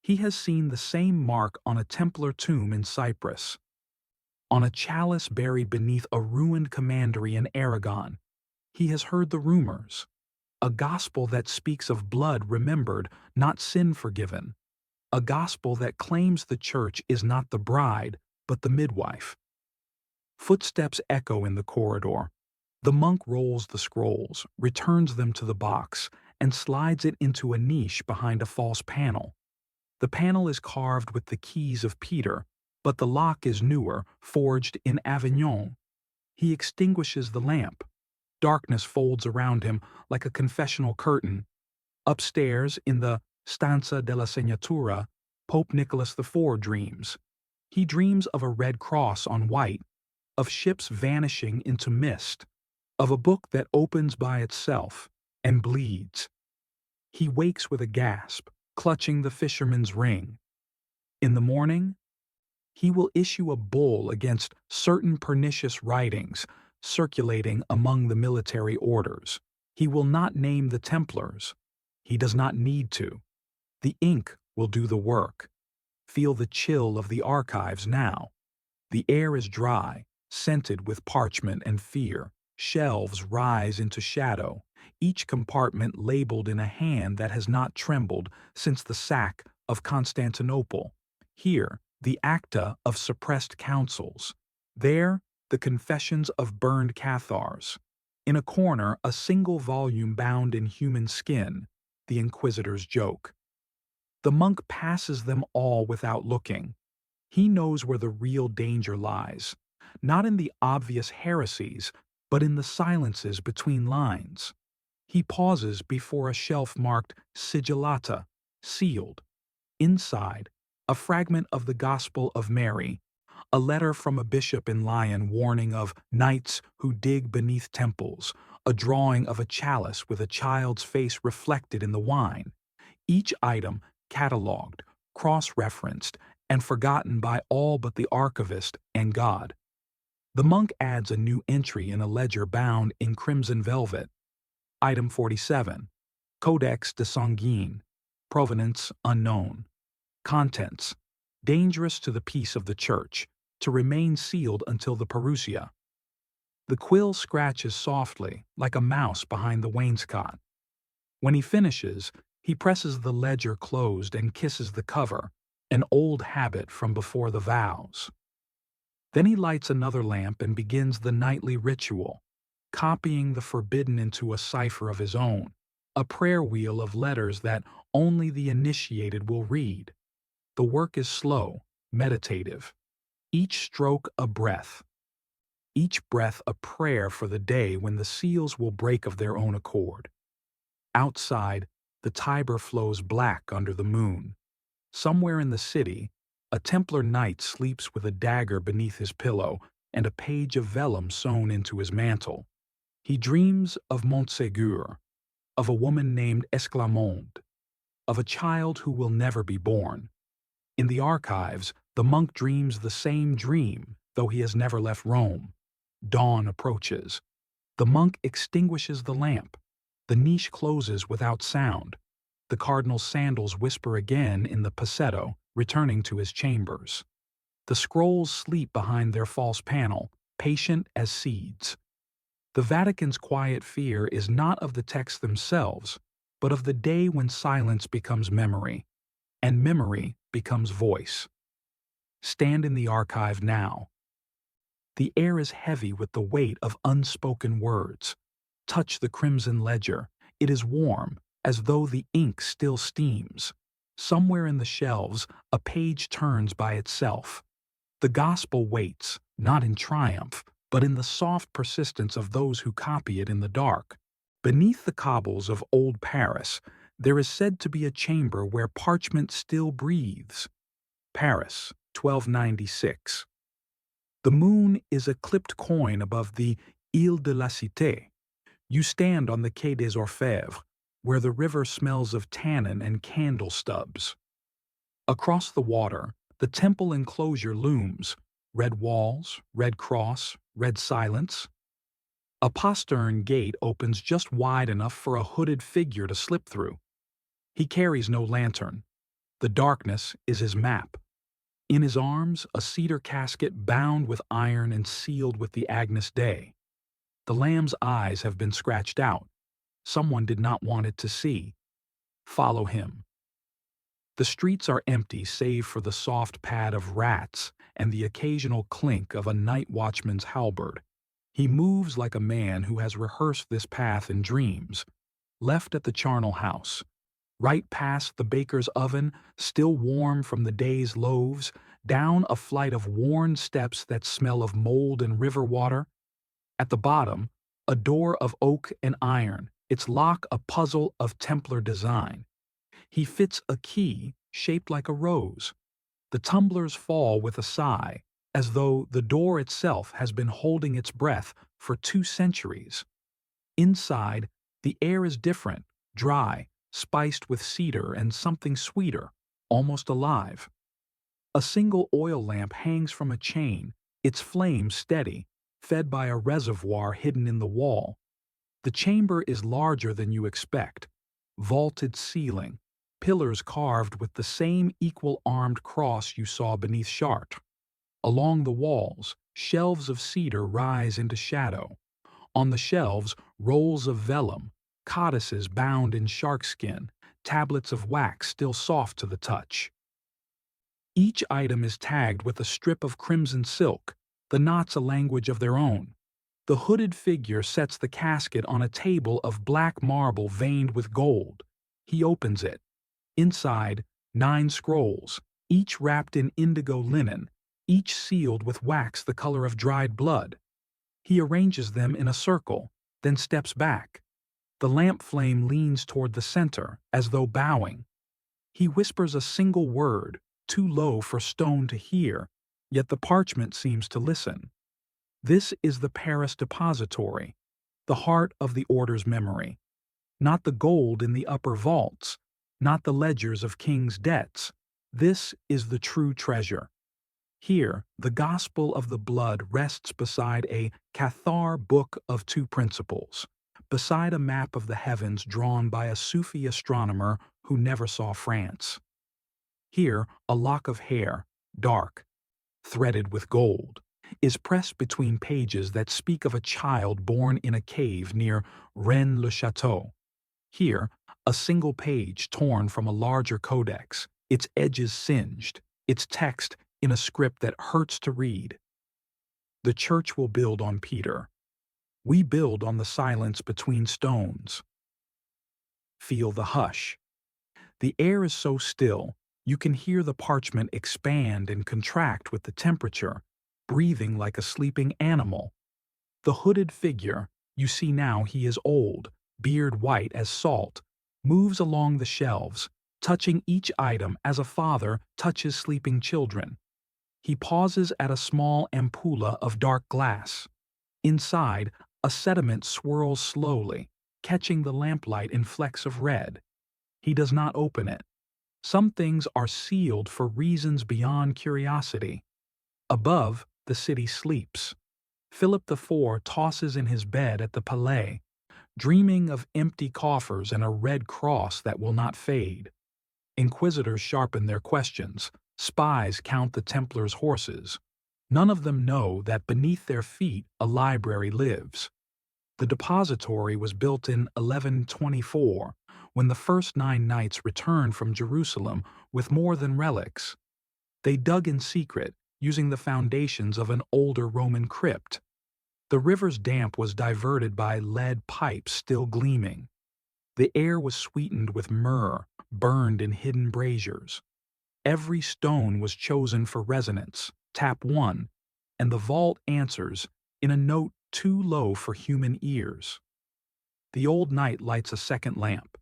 Speaker 1: He has seen the same mark on a Templar tomb in Cyprus, on a chalice buried beneath a ruined commandery in Aragon. He has heard the rumors. A gospel that speaks of blood remembered, not sin forgiven. A gospel that claims the church is not the bride, but the midwife. Footsteps echo in the corridor. The monk rolls the scrolls, returns them to the box, and slides it into a niche behind a false panel. The panel is carved with the keys of Peter, but the lock is newer, forged in Avignon. He extinguishes the lamp. Darkness folds around him like a confessional curtain. Upstairs, in the Stanza della Segnatura, Pope Nicholas IV dreams. He dreams of a red cross on white, of ships vanishing into mist, of a book that opens by itself and bleeds. He wakes with a gasp, clutching the fisherman's ring. In the morning, he will issue a bull against certain pernicious writings circulating among the military orders. He will not name the Templars. He does not need to. The ink will do the work. Feel the chill of the archives now. The air is dry, scented with parchment and fear. Shelves rise into shadow, each compartment labeled in a hand that has not trembled since the sack of Constantinople. Here, the acta of suppressed councils. There, the confessions of burned Cathars. In a corner, a single volume bound in human skin, the Inquisitor's joke. The monk passes them all without looking. He knows where the real danger lies, not in the obvious heresies, but in the silences between lines. He pauses before a shelf marked Sigillata, sealed. Inside, a fragment of the Gospel of Mary, a letter from a bishop in Lyon warning of knights who dig beneath temples, a drawing of a chalice with a child's face reflected in the wine. Each item catalogued, cross-referenced, and forgotten by all but the archivist and God. The monk adds a new entry in a ledger bound in crimson velvet. Item 47. Codex de Sanguine. Provenance unknown. Contents. Dangerous to the peace of the church, to remain sealed until the parousia. The quill scratches softly, like a mouse behind the wainscot. When he finishes, he presses the ledger closed and kisses the cover, an old habit from before the vows. Then he lights another lamp and begins the nightly ritual, copying the forbidden into a cipher of his own, a prayer wheel of letters that only the initiated will read. The work is slow, meditative, each stroke a breath, each breath a prayer for the day when the seals will break of their own accord. Outside, the Tiber flows black under the moon. Somewhere in the city, a Templar knight sleeps with a dagger beneath his pillow and a page of vellum sewn into his mantle. He dreams of Montségur, of a woman named Esclamonde, of a child who will never be born. In the archives, the monk dreams the same dream, though he has never left Rome. Dawn approaches. The monk extinguishes the lamp. The niche closes without sound. The cardinal's sandals whisper again in the passetto, returning to his chambers. The scrolls sleep behind their false panel, patient as seeds. The Vatican's quiet fear is not of the texts themselves, but of the day when silence becomes memory, and memory becomes voice. Stand in the archive now. The air is heavy with the weight of unspoken words. Touch the crimson ledger. It is warm, as though the ink still steams. Somewhere in the shelves, a page turns by itself. The gospel waits, not in triumph, but in the soft persistence of those who copy it in the dark. Beneath the cobbles of old Paris, there is said to be a chamber where parchment still breathes. Paris, 1296. The moon is a clipped coin above the Ile de la Cité. You stand on the Quai des Orfèvres, where the river smells of tannin and candle stubs. Across the water, the temple enclosure looms, red walls, red cross, red silence. A postern gate opens just wide enough for a hooded figure to slip through. He carries no lantern. The darkness is his map. In his arms, a cedar casket bound with iron and sealed with the Agnus Dei. The lamb's eyes have been scratched out. Someone did not want it to see. Follow him. The streets are empty save for the soft pad of rats and the occasional clink of a night watchman's halberd. He moves like a man who has rehearsed this path in dreams. Left at the charnel house, right past the baker's oven, still warm from the day's loaves, down a flight of worn steps that smell of mold and river water. At the bottom, a door of oak and iron, its lock a puzzle of Templar design. He fits a key shaped like a rose. The tumblers fall with a sigh, as though the door itself has been holding its breath for 2 centuries. Inside, the air is different, dry, spiced with cedar and something sweeter, almost alive. A single oil lamp hangs from a chain, its flame steady, fed by a reservoir hidden in the wall. The chamber is larger than you expect. Vaulted ceiling, pillars carved with the same equal-armed cross you saw beneath Chartres. Along the walls, shelves of cedar rise into shadow. On the shelves, rolls of vellum, codices bound in sharkskin, tablets of wax still soft to the touch. Each item is tagged with a strip of crimson silk, the knots a language of their own. The hooded figure sets the casket on a table of black marble veined with gold. He opens it. Inside, 9 scrolls, each wrapped in indigo linen, each sealed with wax the color of dried blood. He arranges them in a circle, then steps back. The lamp flame leans toward the center, as though bowing. He whispers a single word, too low for stone to hear, yet the parchment seems to listen. This is the Paris depository, the heart of the order's memory. Not the gold in the upper vaults, not the ledgers of kings' debts. This is the true treasure. Here, the gospel of the blood rests beside a Cathar book of 2 principles, beside a map of the heavens drawn by a Sufi astronomer who never saw France. Here, a lock of hair, dark, threaded with gold, is pressed between pages that speak of a child born in a cave near Rennes-le-Château. Here, a single page torn from a larger codex, its edges singed, its text in a script that hurts to read. The church will build on Peter. We build on the silence between stones. Feel the hush. The air is so still, you can hear the parchment expand and contract with the temperature, breathing like a sleeping animal, The hooded figure, you see now he is old, beard white as salt, moves along the shelves, touching each item as a father touches sleeping children. He pauses at a small ampulla of dark glass. Inside, a sediment swirls slowly, catching the lamplight in flecks of red. He does not open it. Some things are sealed for reasons beyond curiosity. Above, the city sleeps. Philip IV tosses in his bed at the Palais, dreaming of empty coffers and a red cross that will not fade. Inquisitors sharpen their questions. Spies count the Templars' horses. None of them know that beneath their feet a library lives. The depository was built in 1124, when the first 9 knights returned from Jerusalem with more than relics. They dug in secret, using the foundations of an older Roman crypt. The river's damp was diverted by lead pipes still gleaming. The air was sweetened with myrrh, burned in hidden braziers. Every stone was chosen for resonance, tap one, and the vault answers in a note too low for human ears. The old knight lights a second lamp.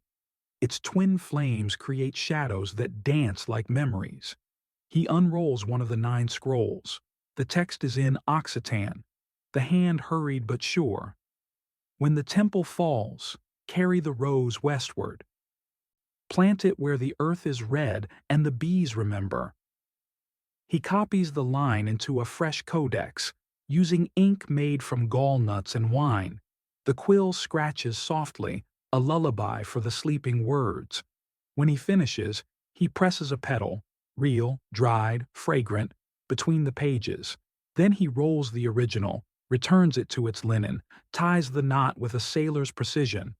Speaker 1: Its twin flames create shadows that dance like memories. He unrolls one of the 9 scrolls. The text is in Occitan, the hand hurried but sure. When the temple falls, carry the rose westward. Plant it where the earth is red and the bees remember. He copies the line into a fresh codex, using ink made from gall nuts and wine. The quill scratches softly, a lullaby for the sleeping words. When he finishes, he presses a petal, real, dried, fragrant, between the pages. Then he rolls the original, returns it to its linen, ties the knot with a sailor's precision.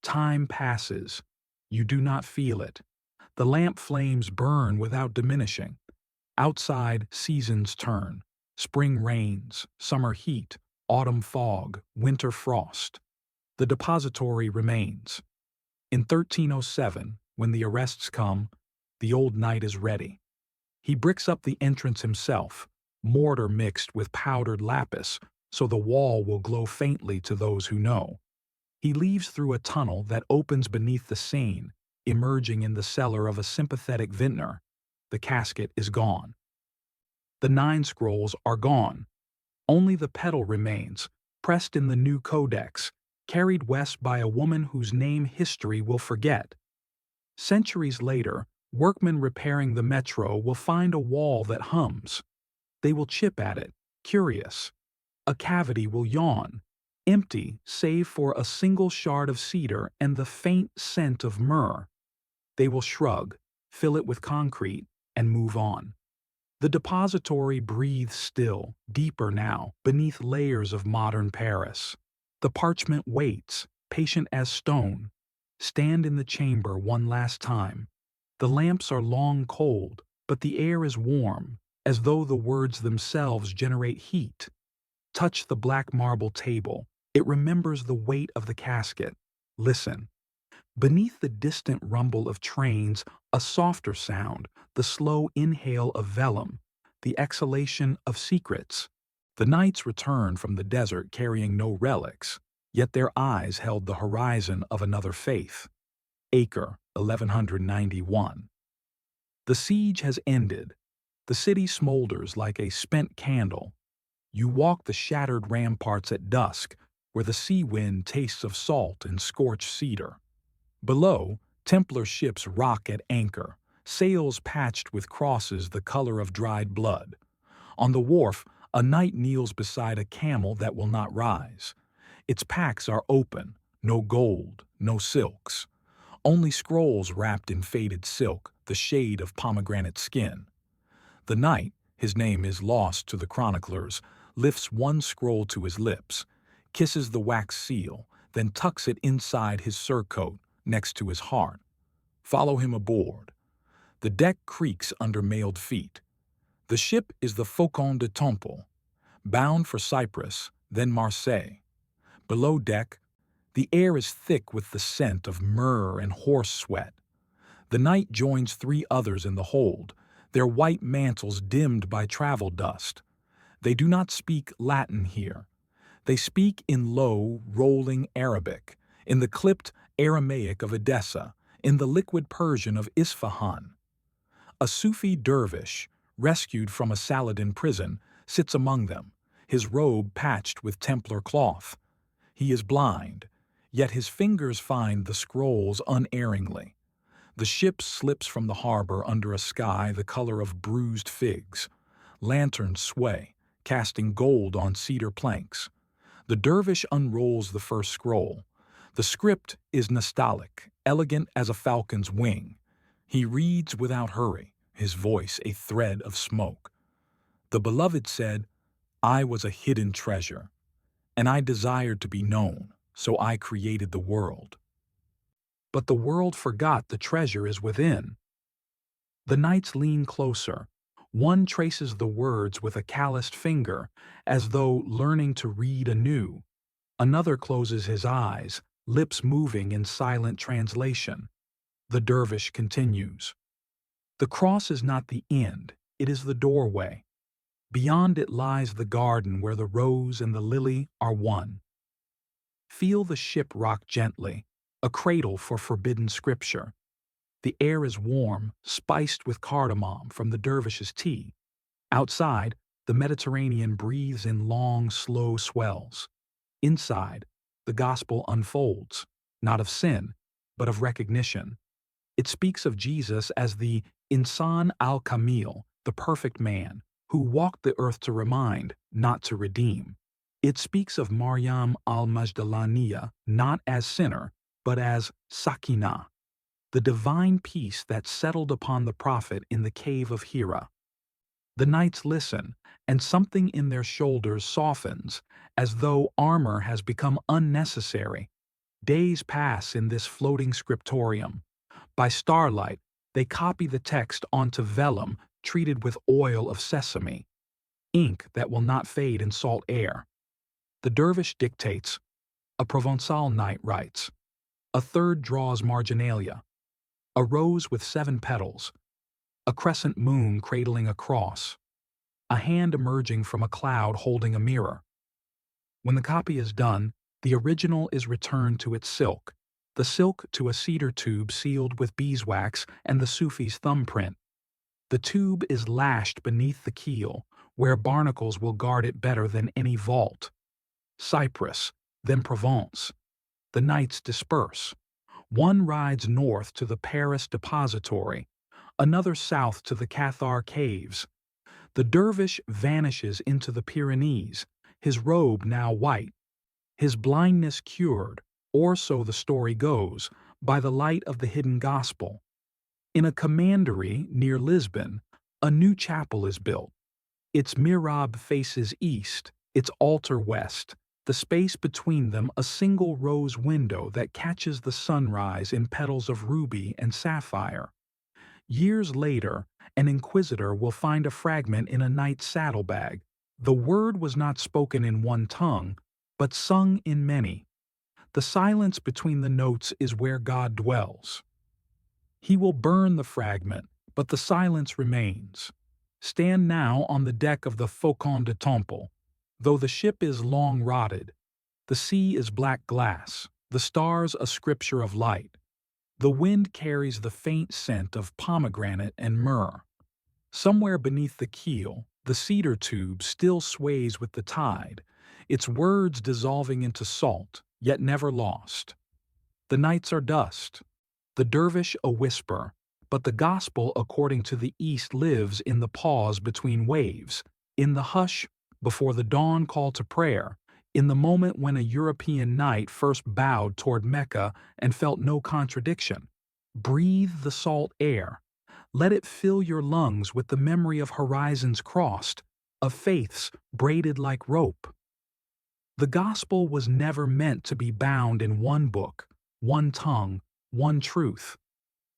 Speaker 1: Time passes. You do not feel it. The lamp flames burn without diminishing. Outside, seasons turn. Spring rains, summer heat, autumn fog, winter frost. The depository remains. In 1307, when the arrests come, the old knight is ready. He bricks up the entrance himself, mortar mixed with powdered lapis, so the wall will glow faintly to those who know. He leaves through a tunnel that opens beneath the Seine, emerging in the cellar of a sympathetic vintner. The casket is gone. The 9 scrolls are gone. Only the petal remains, pressed in the new codex, carried west by a woman whose name history will forget. Centuries later, workmen repairing the metro will find a wall that hums. They will chip at it, curious. A cavity will yawn, empty save for a single shard of cedar and the faint scent of myrrh. They will shrug, fill it with concrete, and move on. The depository breathes still, deeper now, beneath layers of modern Paris. The parchment waits, patient as stone. Stand in the chamber one last time. The lamps are long cold, but the air is warm, as though the words themselves generate heat. Touch the black marble table. It remembers the weight of the casket. Listen. Beneath the distant rumble of trains, a softer sound, the slow inhale of vellum, the exhalation of secrets. The knights returned from the desert carrying no relics, yet their eyes held the horizon of another faith. Acre, 1191. The siege has ended. The city smolders like a spent candle. You walk the shattered ramparts at dusk, where the sea wind tastes of salt and scorched cedar. Below, Templar ships rock at anchor, sails patched with crosses the color of dried blood. On the wharf, a knight kneels beside a camel that will not rise. Its packs are open, no gold, no silks. Only scrolls wrapped in faded silk, the shade of pomegranate skin. The knight, his name is lost to the chroniclers, lifts one scroll to his lips, kisses the wax seal, then tucks it inside his surcoat, next to his heart. Follow him aboard. The deck creaks under mailed feet. The ship is the Faucon de Temple, bound for Cyprus, then Marseille. Below deck, the air is thick with the scent of myrrh and horse sweat. The knight joins 3 others in the hold, their white mantles dimmed by travel dust. They do not speak Latin here. They speak in low, rolling Arabic, in the clipped Aramaic of Edessa, in the liquid Persian of Isfahan. A Sufi dervish, rescued from a Saladin prison, sits among them, his robe patched with Templar cloth. He is blind, yet his fingers find the scrolls unerringly. The ship slips from the harbor under a sky the color of bruised figs. Lanterns sway, casting gold on cedar planks. The dervish unrolls the first scroll. The script is nostalgic, elegant as a falcon's wing. He reads without hurry, his voice a thread of smoke. The beloved said, "I was a hidden treasure, and I desired to be known, so I created the world. But the world forgot the treasure is within." The knights lean closer. One traces the words with a calloused finger, as though learning to read anew. Another closes his eyes, lips moving in silent translation. The dervish continues. The cross is not the end, it is the doorway. Beyond it lies the garden where the rose and the lily are one. Feel the ship rock gently, a cradle for forbidden scripture. The air is warm, spiced with cardamom from the dervish's tea. Outside, the Mediterranean breathes in long, slow swells. Inside, the gospel unfolds, not of sin, but of recognition. It speaks of Jesus as the Insan al-Kamil, the perfect man, who walked the earth to remind, not to redeem. It speaks of Maryam al-Magdalaniya not as sinner, but as Sakinah, the divine peace that settled upon the prophet in the cave of Hira. The knights listen, and something in their shoulders softens, as though armor has become unnecessary. Days pass in this floating scriptorium. By starlight, they copy the text onto vellum treated with oil of sesame, ink that will not fade in salt air. The dervish dictates. A Provençal knight writes. A third draws marginalia. A rose with 7 petals. A crescent moon cradling a cross. A hand emerging from a cloud holding a mirror. When the copy is done, the original is returned to its silk, the silk to a cedar tube sealed with beeswax and the Sufi's thumbprint. The tube is lashed beneath the keel, where barnacles will guard it better than any vault. Cyprus, then Provence. The knights disperse. One rides north to the Paris depository, another south to the Cathar caves. The dervish vanishes into the Pyrenees, his robe now white, his blindness cured, or so the story goes, by the light of the hidden gospel. In a commandery near Lisbon, a new chapel is built. Its mihrab faces east, its altar west, the space between them a single rose window that catches the sunrise in petals of ruby and sapphire. Years later, an inquisitor will find a fragment in a knight's saddlebag. The word was not spoken in one tongue, but sung in many. The silence between the notes is where God dwells. He will burn the fragment, but the silence remains. Stand now on the deck of the Faucon de Temple. Though the ship is long rotted, the sea is black glass, the stars a scripture of light. The wind carries the faint scent of pomegranate and myrrh. Somewhere beneath the keel, the cedar tube still sways with the tide, its words dissolving into salt, yet never lost. The nights are dust, the dervish a whisper, but the gospel according to the East lives in the pause between waves, in the hush before the dawn call to prayer, in the moment when a European knight first bowed toward Mecca and felt no contradiction. Breathe the salt air. Let it fill your lungs with the memory of horizons crossed, of faiths braided like rope. The gospel was never meant to be bound in one book, one tongue, one truth.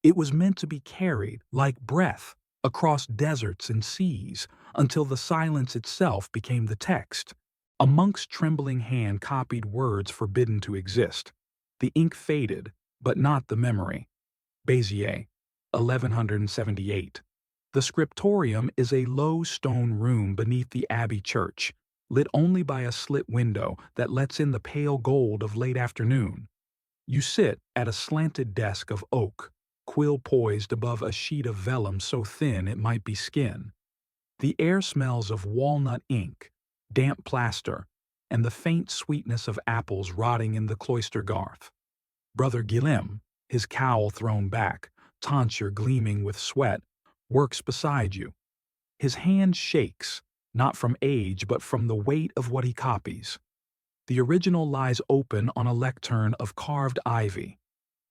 Speaker 1: It was meant to be carried, like breath, across deserts and seas, until the silence itself became the text. A monk's trembling hand copied words forbidden to exist. The ink faded, but not the memory. Béziers, 1178. The scriptorium is a low stone room beneath the abbey church. lit only by a slit window that lets in the pale gold of late afternoon. You sit at a slanted desk of oak, quill poised above a sheet of vellum so thin it might be skin. The air smells of walnut ink, damp plaster, and the faint sweetness of apples rotting in the cloister garth. Brother Guillem, his cowl thrown back, tonsure gleaming with sweat, works beside you. His hand shakes, not from age but from the weight of what he copies. The original lies open on a lectern of carved ivy,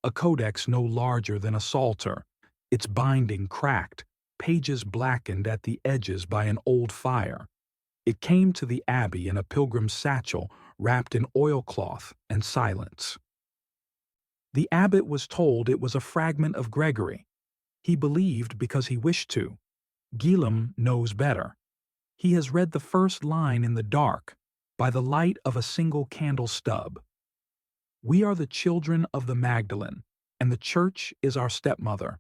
Speaker 1: a codex no larger than a psalter, its binding cracked, pages blackened at the edges by an old fire. It came to the abbey in a pilgrim's satchel wrapped in oilcloth and silence. The abbot was told it was a fragment of Gregory. He believed because he wished to. Guillem knows better. He has read the first line in the dark, by the light of a single candle stub. We are the children of the Magdalene, and the church is our stepmother.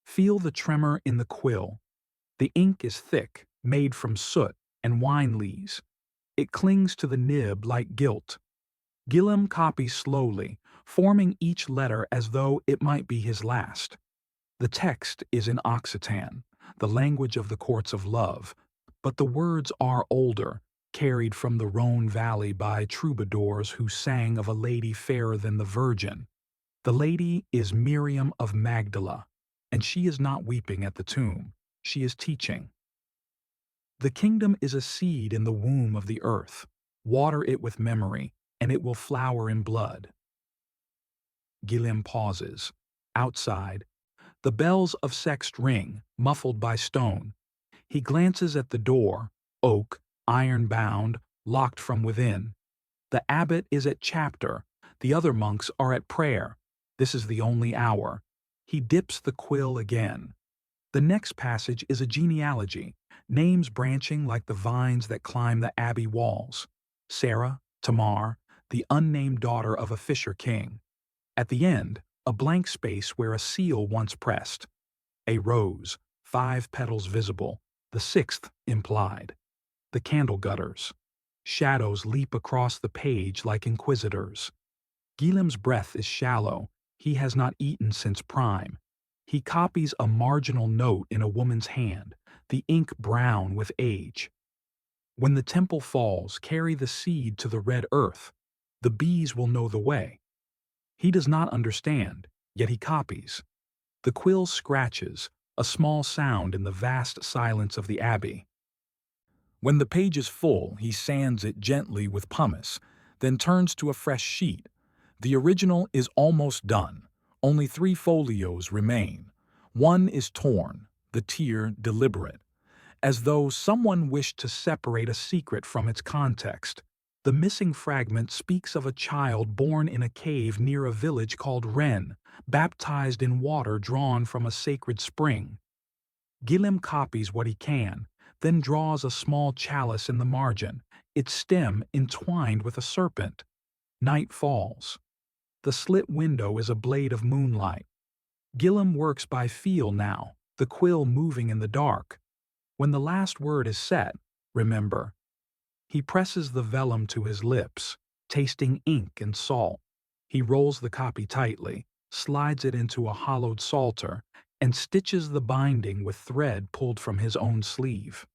Speaker 1: Feel the tremor in the quill. The ink is thick, made from soot and wine lees. It clings to the nib like guilt. Guillem copies slowly, forming each letter as though it might be his last. The text is in Occitan, the language of the courts of love, but the words are older, carried from the Rhone Valley by troubadours who sang of a lady fairer than the Virgin. The lady is Miriam of Magdala, and she is not weeping at the tomb, she is teaching. The kingdom is a seed in the womb of the earth. Water it with memory, and it will flower in blood. Guillem pauses. Outside, the bells of Sext ring, muffled by stone. He glances at the door, oak, iron-bound, locked from within. The abbot is at chapter, the other monks are at prayer. This is the only hour. He dips the quill again. The next passage is a genealogy, names branching like the vines that climb the abbey walls. Sarah, Tamar, the unnamed daughter of a fisher king. At the end, a blank space where a seal once pressed. A rose, 5 petals visible, the 6th implied. The candle gutters. Shadows leap across the page like inquisitors. Guillem's breath is shallow. He has not eaten since prime. He copies a marginal note in a woman's hand, the ink brown with age. When the temple falls, carry the seed to the red earth. The bees will know the way. He does not understand, yet he copies. The quill scratches, a small sound in the vast silence of the abbey. When the page is full, he sands it gently with pumice, then turns to a fresh sheet. The original is almost done. Only 3 folios remain. One is torn, the tear deliberate, as though someone wished to separate a secret from its context. The missing fragment speaks of a child born in a cave near a village called Rennes, baptized in water drawn from a sacred spring. Guillem copies what he can, then draws a small chalice in the margin, its stem entwined with a serpent. Night falls. The slit window is a blade of moonlight. Guillem works by feel now, the quill moving in the dark. When the last word is set, remember, he presses the vellum to his lips, tasting ink and salt. He rolls the copy tightly, slides it into a hollowed psalter, and stitches the binding with thread pulled from his own sleeve.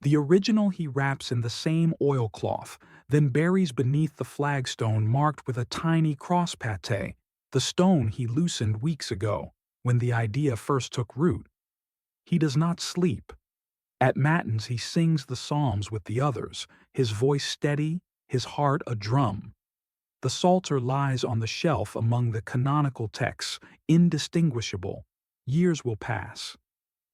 Speaker 1: The original he wraps in the same oilcloth, then buries beneath the flagstone marked with a tiny cross pate, the stone he loosened weeks ago, when the idea first took root. He does not sleep. At matins he sings the psalms with the others, his voice steady, his heart a drum. The psalter lies on the shelf among the canonical texts, indistinguishable. Years will pass.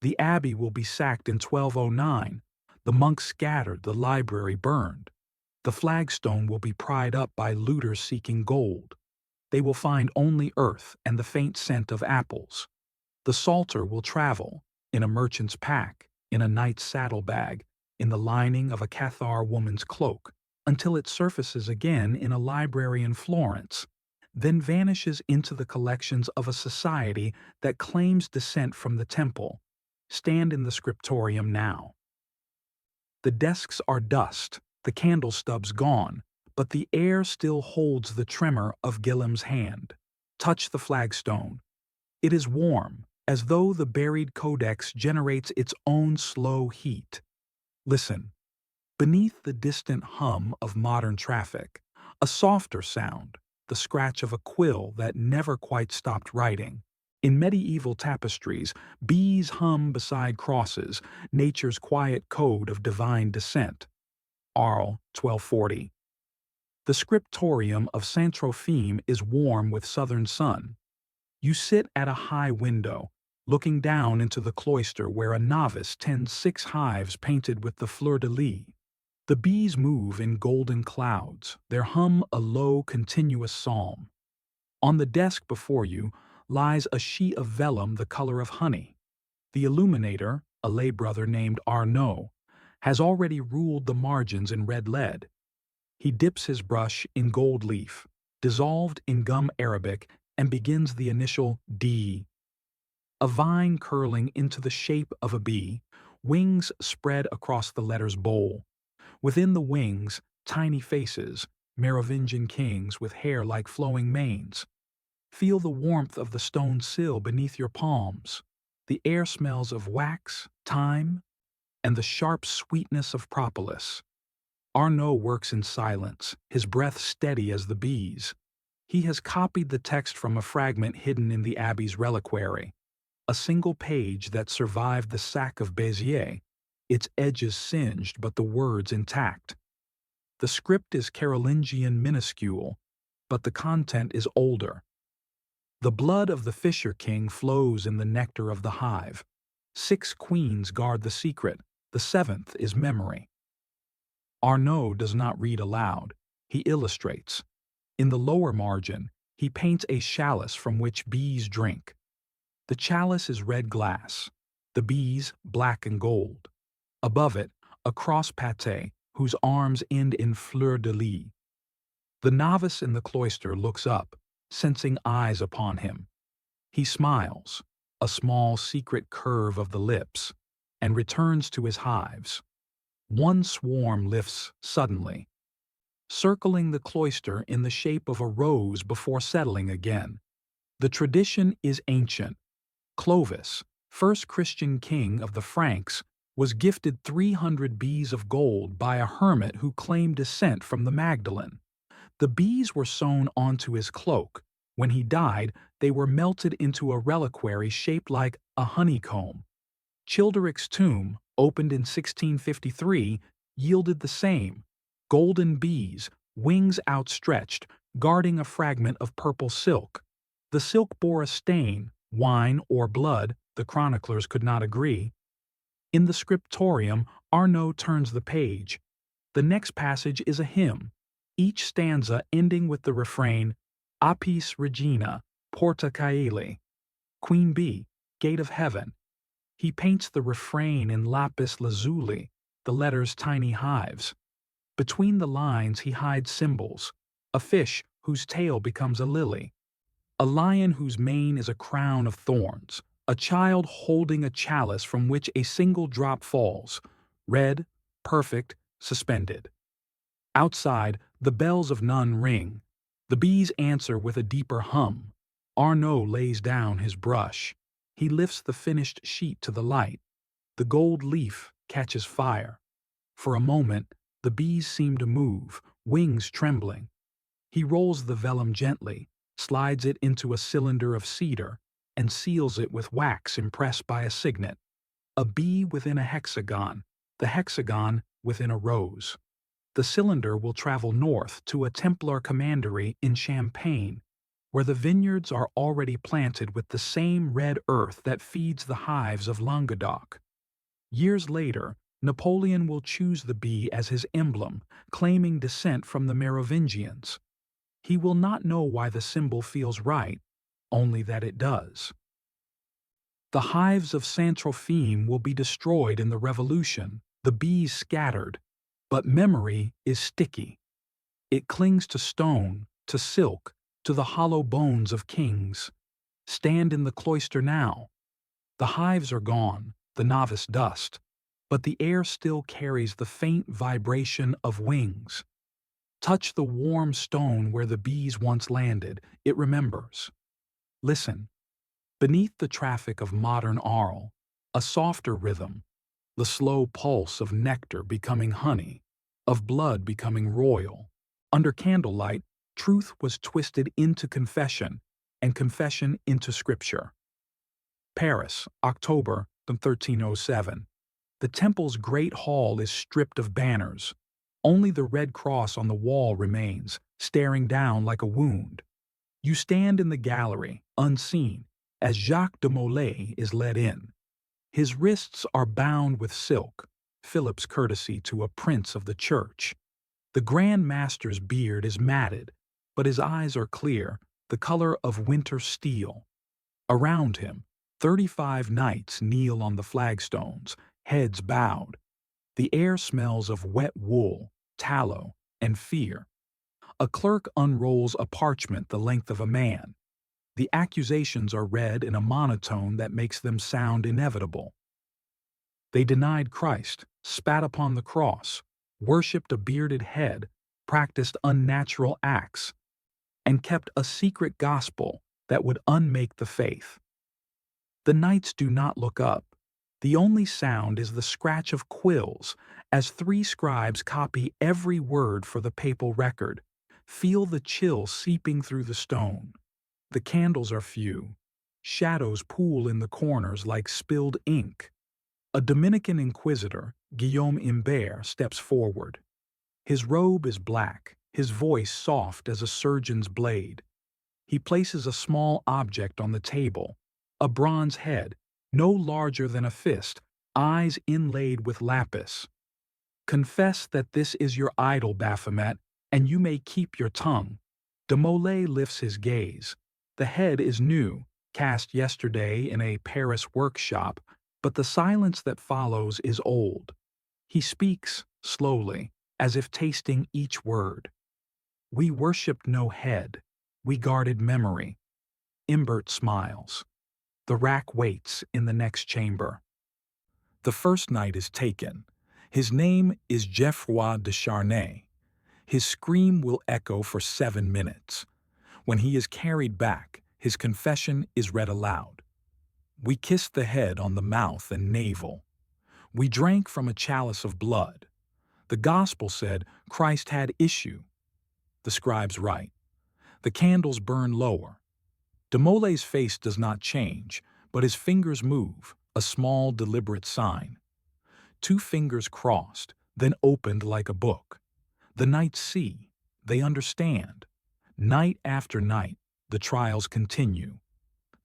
Speaker 1: The abbey will be sacked in 1209. The monks scattered, the library burned. The flagstone will be pried up by looters seeking gold. They will find only earth and the faint scent of apples. The psalter will travel, in a merchant's pack, in a knight's saddlebag, in the lining of a Cathar woman's cloak, until it surfaces again in a library in Florence, then vanishes into the collections of a society that claims descent from the temple. Stand in the scriptorium now. The desks are dust, the candle stubs gone, but the air still holds the tremor of Gillem's hand. Touch the flagstone. It is warm, as though the buried codex generates its own slow heat. Listen. Beneath the distant hum of modern traffic, a softer sound, the scratch of a quill that never quite stopped writing. In medieval tapestries, bees hum beside crosses, nature's quiet code of divine descent. Arles, 1240. The scriptorium of Saint Trophime is warm with southern sun. You sit at a high window, looking down into the cloister where a novice tends 6 hives painted with the fleur-de-lis. The bees move in golden clouds, their hum a low, continuous psalm. On the desk before you lies a sheet of vellum the color of honey. The illuminator, a lay brother named Arnaud, has already ruled the margins in red lead. He dips his brush in gold leaf, dissolved in gum arabic, and begins the initial D. A vine curling into the shape of a bee, wings spread across the letter's bowl. Within the wings, tiny faces, Merovingian kings with hair like flowing manes. Feel the warmth of the stone sill beneath your palms. The air smells of wax, thyme, and the sharp sweetness of propolis. Arnaud works in silence, his breath steady as the bees. He has copied the text from a fragment hidden in the abbey's reliquary, a single page that survived the sack of Béziers, its edges singed but the words intact. The script is Carolingian minuscule, but the content is older. The blood of the Fisher King flows in the nectar of the hive. 6 queens guard the secret, the 7th is memory. Arnaud does not read aloud, he illustrates. In the lower margin, he paints a chalice from which bees drink. The chalice is red glass, the bees black and gold. Above it, a cross pate whose arms end in fleur-de-lis. The novice in the cloister looks up, sensing eyes upon him. He smiles, a small secret curve of the lips, and returns to his hives. One swarm lifts suddenly, circling the cloister in the shape of a rose before settling again. The tradition is ancient. Clovis, first Christian king of the Franks, was gifted 300 bees of gold by a hermit who claimed descent from the Magdalene. The bees were sewn onto his cloak. When he died, they were melted into a reliquary shaped like a honeycomb. Childeric's tomb, opened in 1653, yielded the same: golden bees, wings outstretched, guarding a fragment of purple silk. The silk bore a stain, wine or blood, the chroniclers could not agree. In the scriptorium, Arnaud turns the page. The next passage is a hymn, each stanza ending with the refrain, Apis Regina, Porta Caeli, Queen Bee, Gate of Heaven. He paints the refrain in lapis lazuli, the letters tiny hives. Between the lines he hides symbols, a fish whose tail becomes a lily, a lion whose mane is a crown of thorns, a child holding a chalice from which a single drop falls, red, perfect, suspended. Outside, the bells of None ring. The bees answer with a deeper hum. Arnaud lays down his brush. He lifts the finished sheet to the light. The gold leaf catches fire. For a moment, the bees seem to move, wings trembling. He rolls the vellum gently, slides it into a cylinder of cedar, and seals it with wax impressed by a signet. A bee within a hexagon, the hexagon within a rose. The cylinder will travel north to a Templar commandery in Champagne, where the vineyards are already planted with the same red earth that feeds the hives of Languedoc. Years later, Napoleon will choose the bee as his emblem, claiming descent from the Merovingians. He will not know why the symbol feels right, only that it does. The hives of Saint Trophime will be destroyed in the Revolution, the bees scattered, but memory is sticky. It clings to stone, to silk, to the hollow bones of kings. Stand in the cloister now. The hives are gone, the novice dust. but the air still carries the faint vibration of wings. Touch the warm stone where the bees once landed, it remembers. Listen, beneath the traffic of modern aural, a softer rhythm, the slow pulse of nectar becoming honey, of blood becoming royal. Under candlelight, truth was twisted into confession, and confession into scripture. Paris, October 1307. The temple's great hall is stripped of banners. Only the red cross on the wall remains, staring down like a wound. You stand in the gallery, unseen, as Jacques de Molay is led in. His wrists are bound with silk, Philip's courtesy to a prince of the church. The Grand Master's beard is matted, but his eyes are clear, the color of winter steel. Around him, 35 knights kneel on the flagstones, heads bowed. The air smells of wet wool, tallow, and fear. A clerk unrolls a parchment the length of a man. The accusations are read in a monotone that makes them sound inevitable. They denied Christ, spat upon the cross, worshipped a bearded head, practiced unnatural acts, and kept a secret gospel that would unmake the faith. The knights do not look up. The only sound is the scratch of quills as 3 scribes copy every word for the papal record. Feel the chill seeping through the stone. The candles are few. Shadows pool in the corners like spilled ink. A Dominican inquisitor, Guillaume Imbert, steps forward. His robe is black, his voice soft as a surgeon's blade. He places a small object on the table, a bronze head, no larger than a fist, eyes inlaid with lapis. Confess that this is your idol, Baphomet, and you may keep your tongue. De Molay lifts his gaze. The head is new, cast yesterday in a Paris workshop, but the silence that follows is old. He speaks, slowly, as if tasting each word. We worshipped no head. We guarded memory. Imbert smiles. The rack waits in the next chamber. The first knight is taken. His name is Geoffroy de Charnay. His scream will echo for 7 minutes. When he is carried back, his confession is read aloud. We kissed the head on the mouth and navel. We drank from a chalice of blood. The gospel said Christ had issue. The scribes write. The candles burn lower. De Molay's face does not change, but his fingers move, a small, deliberate sign. 2 fingers crossed, then opened like a book. The knights see. They understand. Night after night, the trials continue.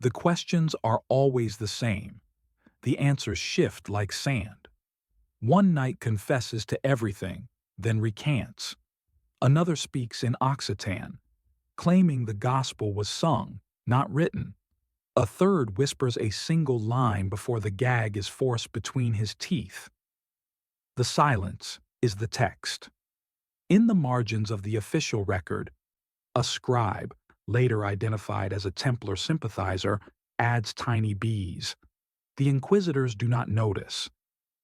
Speaker 1: The questions are always the same. The answers shift like sand. One knight confesses to everything, then recants. Another speaks in Occitan, claiming the gospel was sung, not written. A third whispers a single line before the gag is forced between his teeth. The silence is the text. In the margins of the official record, a scribe, later identified as a Templar sympathizer, adds tiny bees. The inquisitors do not notice.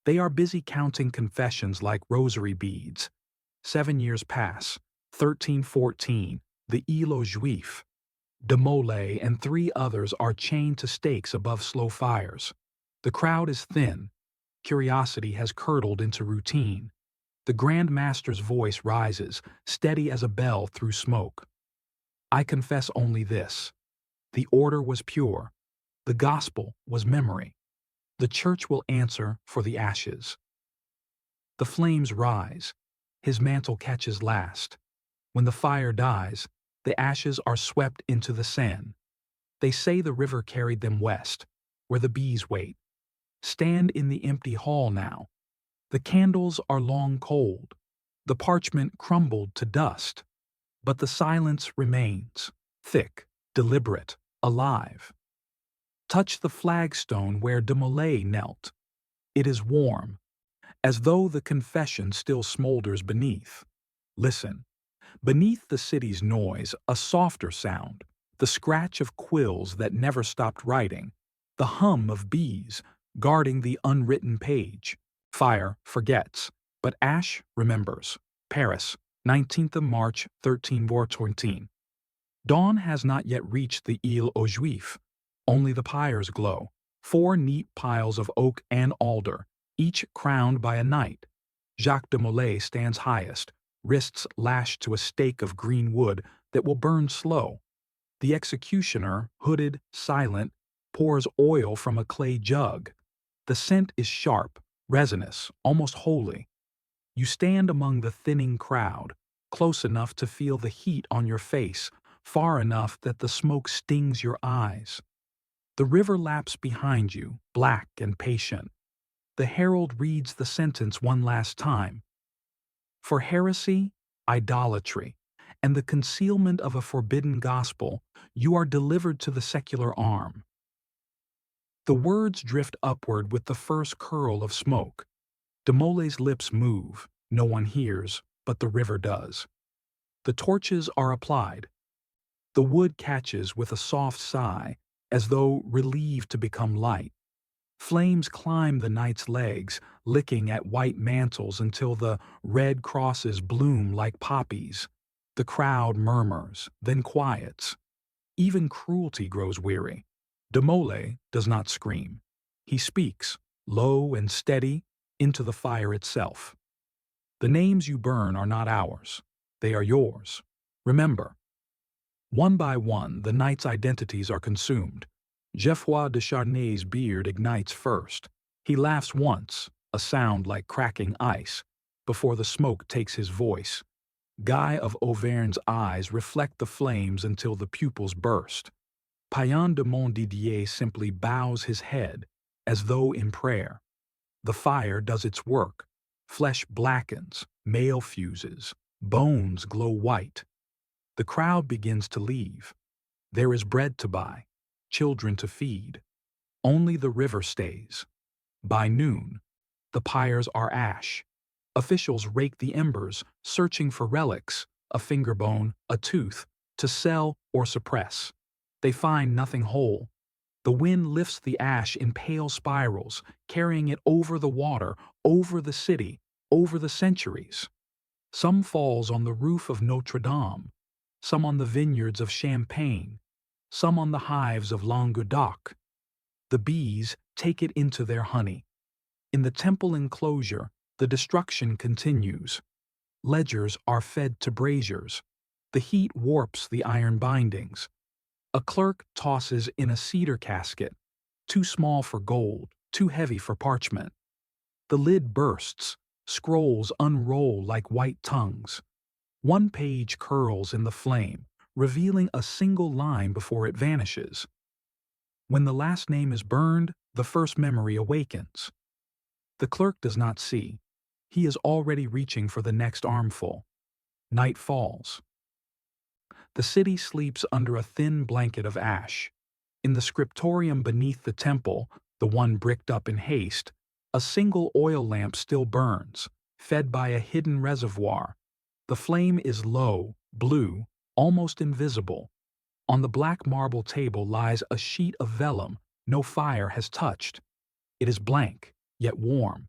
Speaker 1: They are busy counting confessions like rosary beads. 7 years pass. 1314, the Île aux Juifs. De Molay and 3 others are chained to stakes above slow fires. The crowd is thin. Curiosity has curdled into routine. The Grand Master's voice rises, steady as a bell through smoke. I confess only this. The order was pure. The gospel was memory. The church will answer for the ashes. The flames rise. His mantle catches last. When the fire dies, the ashes are swept into the Seine. They say the river carried them west, where the bees wait. Stand in the empty hall now. The candles are long cold. The parchment crumbled to dust. But the silence remains, thick, deliberate, alive. Touch the flagstone where de Molay knelt. It is warm, as though the confession still smolders beneath. Listen. Beneath the city's noise, a softer sound, the scratch of quills that never stopped writing, the hum of bees guarding the unwritten page. Fire forgets, but ash remembers. Paris, 19th of March, 1314. Dawn has not yet reached the Île aux Juifs. Only the pyres glow. 4 neat piles of oak and alder, each crowned by a knight. Jacques de Molay stands highest, wrists lashed to a stake of green wood that will burn slow. The executioner, hooded, silent, pours oil from a clay jug. The scent is sharp, resinous, almost holy. You stand among the thinning crowd, close enough to feel the heat on your face, far enough that the smoke stings your eyes. The river laps behind you, black and patient. The herald reads the sentence one last time. For heresy, idolatry, and the concealment of a forbidden gospel, you are delivered to the secular arm. The words drift upward with the first curl of smoke. De Molay's lips move, no one hears, but the river does. The torches are applied. The wood catches with a soft sigh, as though relieved to become light. Flames climb the knight's legs, licking at white mantles until the red crosses bloom like poppies. The crowd murmurs, then quiets. Even cruelty grows weary. De Molay does not scream. He speaks, low and steady, into the fire itself. The names you burn are not ours. They are yours. Remember. One by one, the knight's identities are consumed. Geoffroy de Charnay's beard ignites first. He laughs once, a sound like cracking ice, before the smoke takes his voice. Guy of Auvergne's eyes reflect the flames until the pupils burst. Payan de Montdidier simply bows his head, as though in prayer. The fire does its work. Flesh blackens, mail fuses, bones glow white. The crowd begins to leave. There is bread to buy, children to feed. Only the river stays. By noon, the pyres are ash. Officials rake the embers, searching for relics, a finger bone, a tooth, to sell or suppress. They find nothing whole. The wind lifts the ash in pale spirals, carrying it over the water, over the city, over the centuries. Some falls on the roof of Notre Dame, some on the vineyards of Champagne, some on the hives of Languedoc. The bees take it into their honey. In the temple enclosure, the destruction continues. Ledgers are fed to braziers. The heat warps the iron bindings. A clerk tosses in a cedar casket, too small for gold, too heavy for parchment. The lid bursts, scrolls unroll like white tongues. One page curls in the flame, revealing a single line before it vanishes. When the last name is burned, the first memory awakens. The clerk does not see. He is already reaching for the next armful. Night falls. The city sleeps under a thin blanket of ash. In the scriptorium beneath the temple, the one bricked up in haste, a single oil lamp still burns, fed by a hidden reservoir. The flame is low, blue, almost invisible. On the black marble table lies a sheet of vellum no fire has touched. It is blank, yet warm.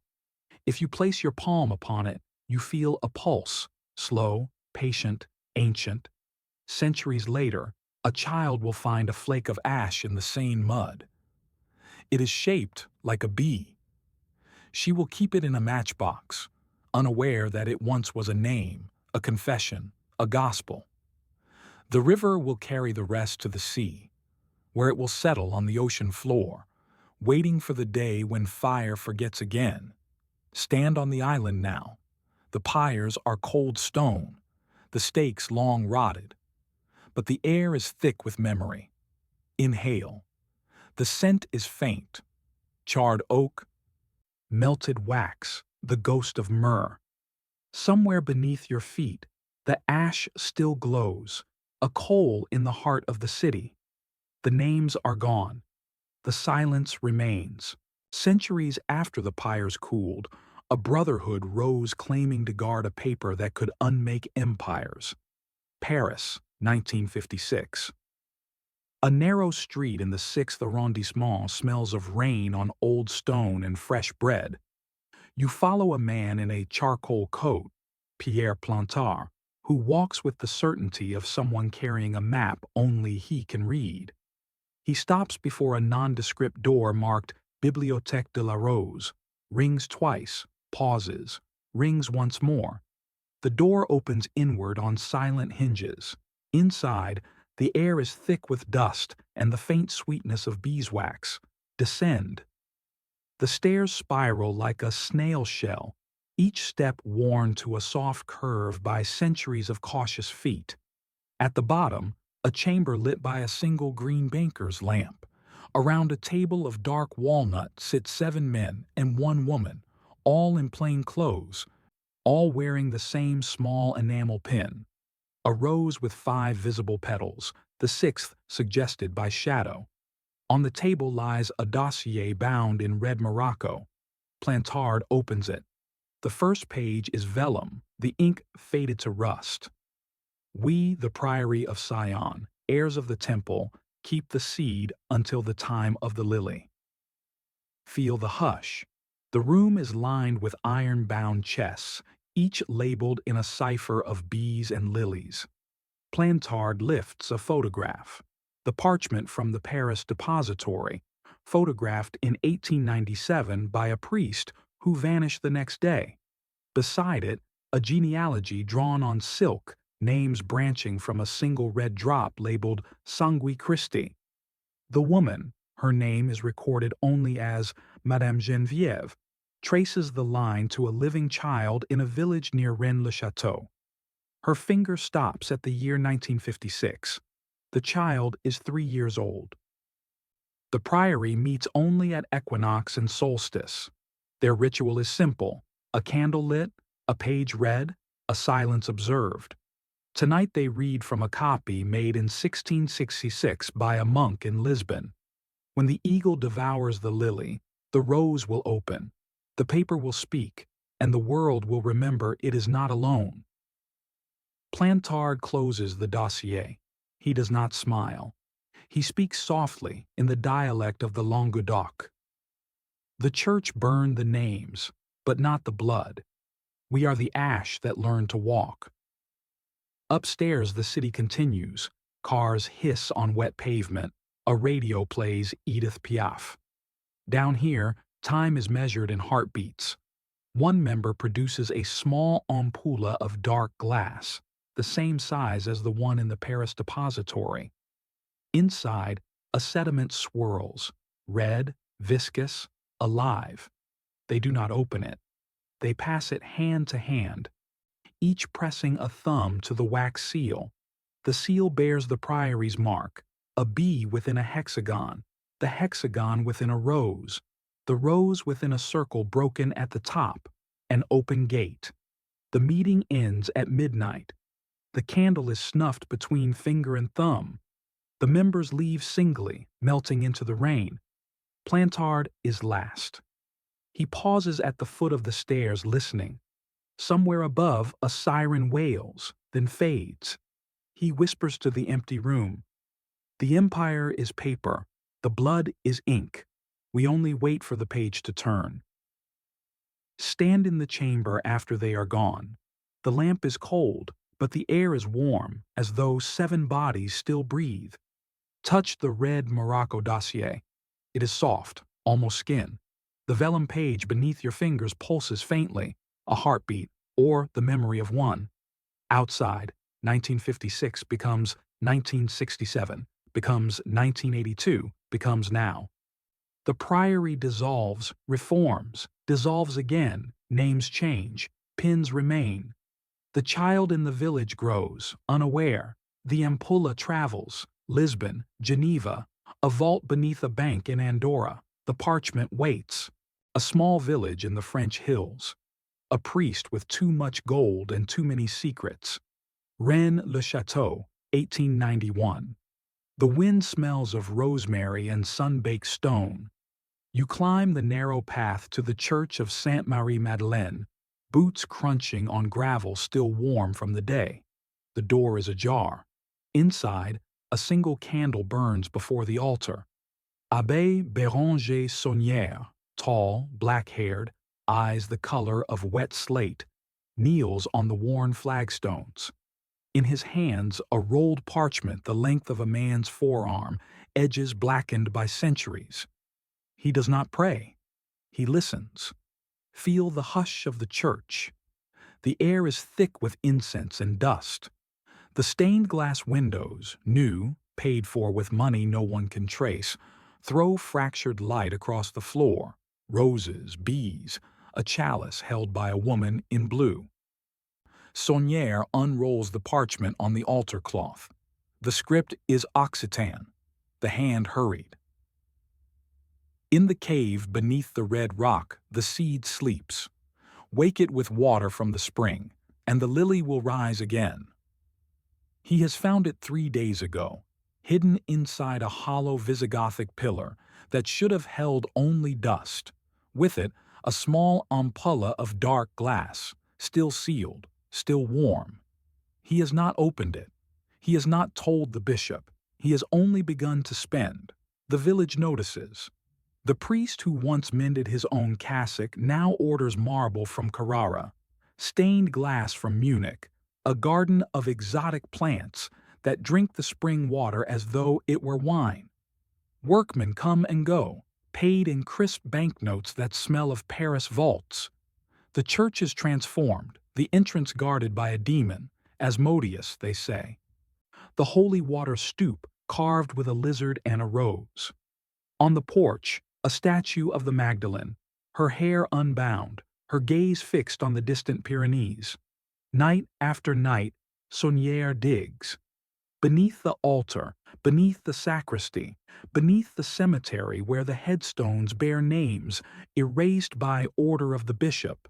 Speaker 1: If you place your palm upon it, you feel a pulse, slow, patient, ancient. Centuries later, a child will find a flake of ash in the Seine mud. It is shaped like a bee. She will keep it in a matchbox, unaware that it once was a name, a confession, a gospel. The river will carry the rest to the sea, where it will settle on the ocean floor, waiting for the day when fire forgets again. Stand on the island now. The pyres are cold stone, the stakes long rotted. But the air is thick with memory. Inhale. The scent is faint. Charred oak, melted wax, the ghost of myrrh. Somewhere beneath your feet, the ash still glows, a coal in the heart of the city. The names are gone. The silence remains. Centuries after the pyres cooled, a brotherhood rose claiming to guard a paper that could unmake empires. Paris, 1956. A narrow street in the 6th arrondissement smells of rain on old stone and fresh bread. You follow a man in a charcoal coat, Pierre Plantard, who walks with the certainty of someone carrying a map only he can read. He stops before a nondescript door marked Bibliothèque de la Rose, rings twice, pauses, rings once more. The door opens inward on silent hinges. Inside, the air is thick with dust and the faint sweetness of beeswax. Descend. The stairs spiral like a snail shell, each step worn to a soft curve by centuries of cautious feet. At the bottom, a chamber lit by a single green banker's lamp. Around a table of dark walnut sit 7 men and 1 woman, all in plain clothes, all wearing the same small enamel pin. A rose with 5 visible petals, the 6th suggested by shadow. On the table lies a dossier bound in red morocco. Plantard opens it. The first page is vellum, the ink faded to rust. We, the Priory of Sion, heirs of the Temple, keep the seed until the time of the lily. Feel the hush. The room is lined with iron-bound chests, each labeled in a cipher of bees and lilies. Plantard lifts a photograph. The parchment from the Paris depository, photographed in 1897 by a priest who vanished the next day. Beside it, a genealogy drawn on silk, names branching from a single red drop labeled Sangue Christi. The woman, her name is recorded only as Madame Geneviève, traces the line to a living child in a village near Rennes-le-Château. Her finger stops at the year 1956. The child is 3 years old. The priory meets only at equinox and solstice. Their ritual is simple: a candle lit, a page read, a silence observed. Tonight they read from a copy made in 1666 by a monk in Lisbon. When the eagle devours the lily, the rose will open, the paper will speak, and the world will remember it is not alone. Plantard closes the dossier. He does not smile. He speaks softly in the dialect of the Languedoc. The church burned the names, but not the blood. We are the ash that learned to walk. Upstairs the city continues. Cars hiss on wet pavement. A radio plays Edith Piaf. Down here, time is measured in heartbeats. One member produces a small ampulla of dark glass, the same size as the one in the Paris depository. Inside, a sediment swirls, red, viscous, alive. They do not open it. They pass it hand to hand, each pressing a thumb to the wax seal. The seal bears the priory's mark, a bee within a hexagon, the hexagon within a rose, the rose within a circle broken at the top, an open gate. The meeting ends at midnight. The candle is snuffed between finger and thumb. The members leave singly, melting into the rain. Plantard is last. He pauses at the foot of the stairs listening. Somewhere above, a siren wails, then fades. He whispers to the empty room. The empire is paper. The blood is ink. We only wait for the page to turn. Stand in the chamber after they are gone. The lamp is cold, but the air is warm, as though 7 bodies still breathe. Touch the red morocco dossier. It is soft, almost skin. The vellum page beneath your fingers pulses faintly, a heartbeat, or the memory of one. Outside, 1956 becomes 1967, becomes 1982, becomes now. The priory dissolves, reforms, dissolves again, names change, pins remain. The child in the village grows, unaware. The ampulla travels, Lisbon, Geneva, a vault beneath a bank in Andorra. The parchment waits. A small village in the French hills. A priest with too much gold and too many secrets. Rennes-le-Château, 1891. The wind smells of rosemary and sun-baked stone. You climb the narrow path to the church of Sainte Marie Madeleine, boots crunching on gravel still warm from the day. The door is ajar. Inside, a single candle burns before the altar. Abbé Béranger Saunière, tall, black-haired, eyes the color of wet slate, kneels on the worn flagstones. In his hands, a rolled parchment the length of a man's forearm, edges blackened by centuries. He does not pray. He listens. Feel the hush of the church. The air is thick with incense and dust. The stained glass windows, new, paid for with money no one can trace, throw fractured light across the floor, roses, bees, a chalice held by a woman in blue. Saunière unrolls the parchment on the altar cloth. The script is Occitan. The hand hurried. In the cave beneath the red rock, the seed sleeps. Wake it with water from the spring, and the lily will rise again. He has found it 3 days ago, hidden inside a hollow Visigothic pillar that should have held only dust. With it, a small ampulla of dark glass, still sealed, still warm. He has not opened it. He has not told the bishop. He has only begun to spend. The village notices. The priest who once mended his own cassock now orders marble from Carrara, stained glass from Munich, a garden of exotic plants that drink the spring water as though it were wine. Workmen come and go, paid in crisp banknotes that smell of Paris vaults. The church is transformed, the entrance guarded by a demon, Asmodeus, they say. The holy water stoop carved with a lizard and a rose. On the porch, a statue of the Magdalene, her hair unbound, her gaze fixed on the distant Pyrenees. Night after night, Saunière digs. Beneath the altar, beneath the sacristy, beneath the cemetery where the headstones bear names erased by order of the bishop.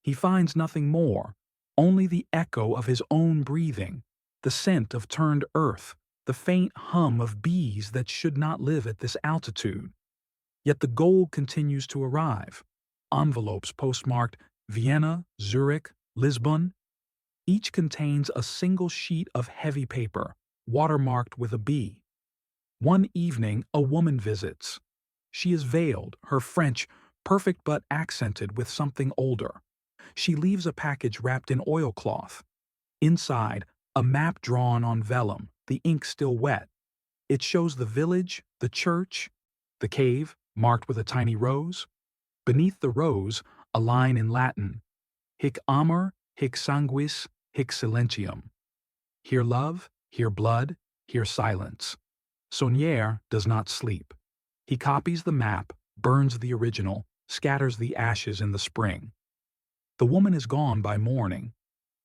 Speaker 1: He finds nothing more, only the echo of his own breathing, the scent of turned earth, the faint hum of bees that should not live at this altitude. Yet the gold continues to arrive. Envelopes postmarked Vienna, Zurich, Lisbon. Each contains a single sheet of heavy paper, watermarked with a B. One evening, a woman visits. She is veiled, her French perfect but accented with something older. She leaves a package wrapped in oilcloth. Inside, a map drawn on vellum, the ink still wet. It shows the village, the church, the cave, marked with a tiny rose. Beneath the rose, a line in Latin, Hic amor, hic sanguis, hic silentium. Here love, here blood, here silence. Saunière does not sleep. He copies the map, burns the original, scatters the ashes in the spring. The woman is gone by morning.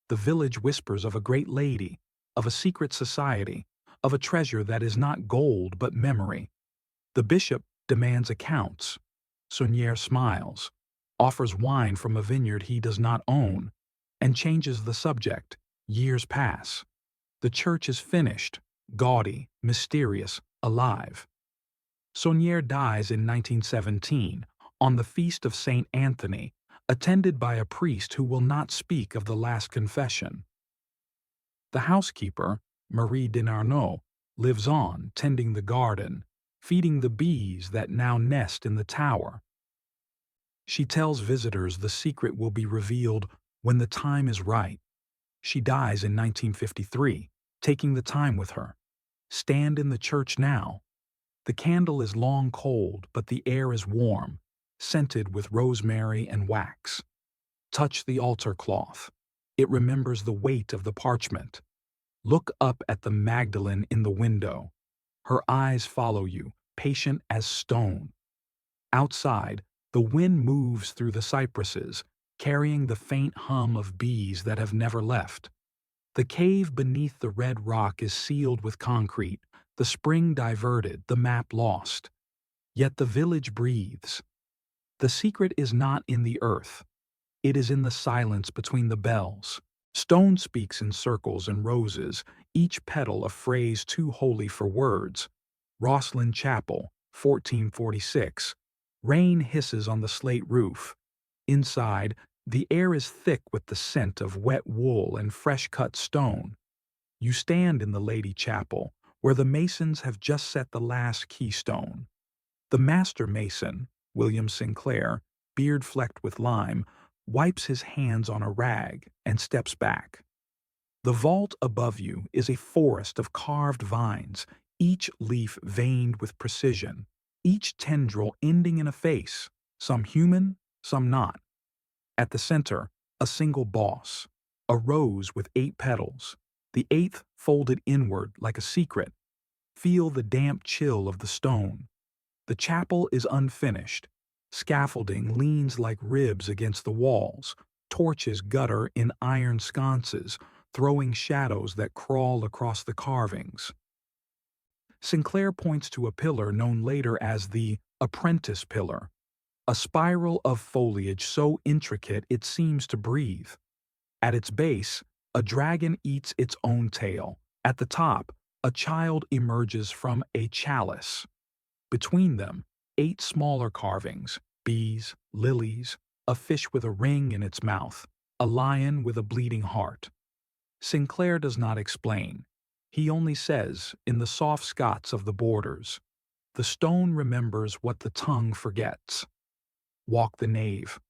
Speaker 1: The village whispers of a great lady, of a secret society, of a treasure that is not gold but memory. The bishop demands accounts. Saunière smiles, offers wine from a vineyard he does not own, and changes the subject. Years pass. The church is finished, gaudy, mysterious, alive. Saunière dies in 1917, on the feast of Saint Anthony, attended by a priest who will not speak of the last confession. The housekeeper, Marie Denarnaud, lives on, tending the garden, feeding the bees that now nest in the tower. She tells visitors the secret will be revealed when the time is right. She dies in 1953, taking the time with her. Stand in the church now. The candle is long cold, but the air is warm, scented with rosemary and wax. Touch the altar cloth. It remembers the weight of the parchment. Look up at the Magdalene in the window. Her eyes follow you, patient as stone. Outside, the wind moves through the cypresses, carrying the faint hum of bees that have never left. The cave beneath the red rock is sealed with concrete, the spring diverted, the map lost. Yet the village breathes. The secret is not in the earth. It is in the silence between the bells. Stone speaks in circles and roses, each petal a phrase too holy for words. Rosslyn Chapel, 1446. Rain hisses on the slate roof. Inside, the air is thick with the scent of wet wool and fresh-cut stone. You stand in the Lady Chapel, where the masons have just set the last keystone. The master mason, William Sinclair, beard flecked with lime, wipes his hands on a rag and steps back. The vault above you is a forest of carved vines, each leaf veined with precision, each tendril ending in a face, some human, some not. At the center, a single boss, a rose with 8 petals, the 8th folded inward like a secret. Feel the damp chill of the stone. The chapel is unfinished. Scaffolding leans like ribs against the walls, torches gutter in iron sconces, throwing shadows that crawl across the carvings. Sinclair points to a pillar known later as the apprentice pillar, a spiral of foliage so intricate it seems to breathe. At its base, a dragon eats its own tail. At the top, a child emerges from a chalice. Between them, 8 smaller carvings, bees, lilies, a fish with a ring in its mouth, a lion with a bleeding heart. Sinclair does not explain. He only says, in the soft Scots of the borders, the stone remembers what the tongue forgets. Walk the nave.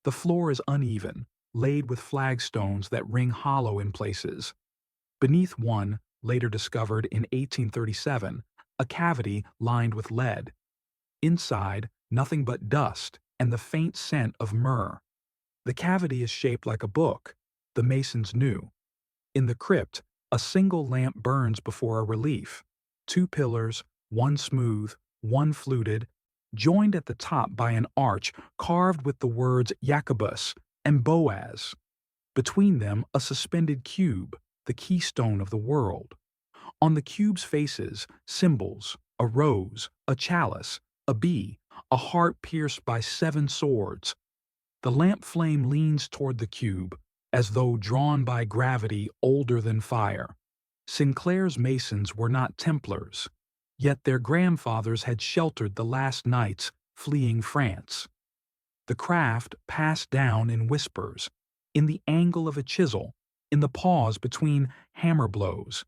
Speaker 1: The floor is uneven, laid with flagstones that ring hollow in places. Beneath one, later discovered in 1837, a cavity lined with lead. Inside, nothing but dust and the faint scent of myrrh. The cavity is shaped like a book, the masons knew. In the crypt, a single lamp burns before a relief. 2 pillars, one smooth, one fluted, joined at the top by an arch carved with the words Jacobus and Boaz. Between them, a suspended cube, the keystone of the world. On the cube's faces, symbols, a rose, a chalice, a bee, a heart pierced by 7 swords. The lamp flame leans toward the cube, as though drawn by gravity older than fire. Sinclair's masons were not Templars, yet their grandfathers had sheltered the last knights fleeing France. The craft passed down in whispers, in the angle of a chisel, in the pause between hammer blows.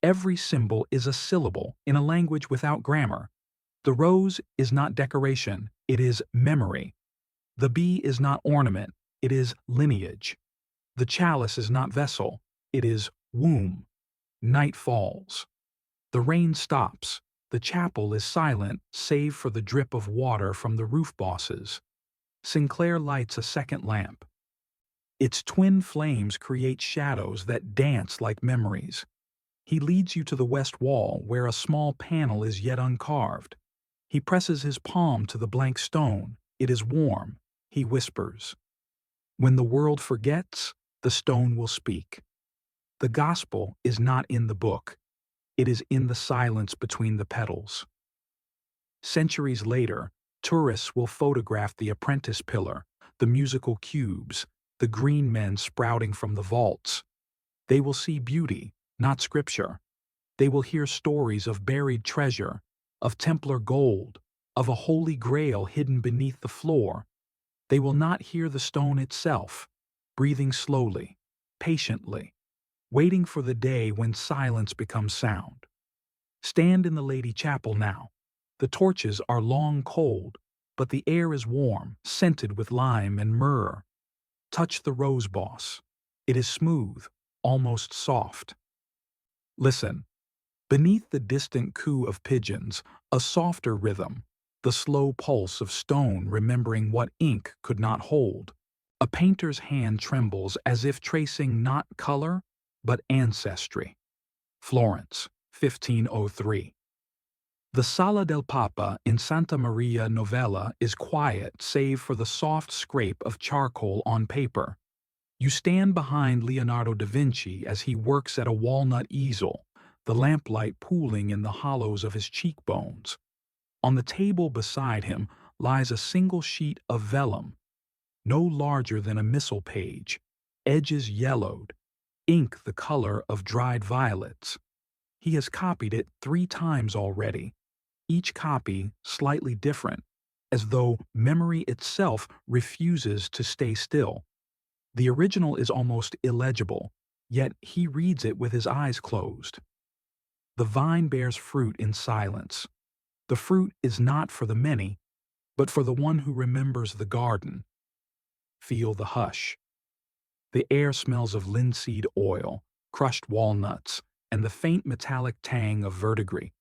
Speaker 1: Every symbol is a syllable in a language without grammar. The rose is not decoration, it is memory. The bee is not ornament, it is lineage. The chalice is not vessel, it is womb. Night falls. The rain stops. The chapel is silent save for the drip of water from the roof bosses. Sinclair lights a second lamp. Its twin flames create shadows that dance like memories. He leads you to the west wall where a small panel is yet uncarved. He presses his palm to the blank stone. It is warm. He whispers. When the world forgets, the stone will speak. The gospel is not in the book. It is in the silence between the petals. Centuries later, tourists will photograph the apprentice pillar, the musical cubes, the green men sprouting from the vaults. They will see beauty, not scripture. They will hear stories of buried treasure, of Templar gold, of a holy grail hidden beneath the floor. They will not hear the stone itself, breathing slowly, patiently, waiting for the day when silence becomes sound. Stand in the Lady Chapel now. The torches are long cold, but the air is warm, scented with lime and myrrh. Touch the rose boss. It is smooth, almost soft. Listen. Beneath the distant coo of pigeons, a softer rhythm, the slow pulse of stone remembering what ink could not hold. A painter's hand trembles as if tracing not color, but ancestry. Florence, 1503. The Sala del Papa in Santa Maria Novella is quiet save for the soft scrape of charcoal on paper. You stand behind Leonardo da Vinci as he works at a walnut easel, the lamplight pooling in the hollows of his cheekbones. On the table beside him lies a single sheet of vellum, no larger than a missal page, edges yellowed, ink the color of dried violets. He has copied it 3 times already, each copy slightly different, as though memory itself refuses to stay still. The original is almost illegible, yet he reads it with his eyes closed. The vine bears fruit in silence. The fruit is not for the many, but for the one who remembers the garden. Feel the hush. The air smells of linseed oil, crushed walnuts, and the faint metallic tang of verdigris.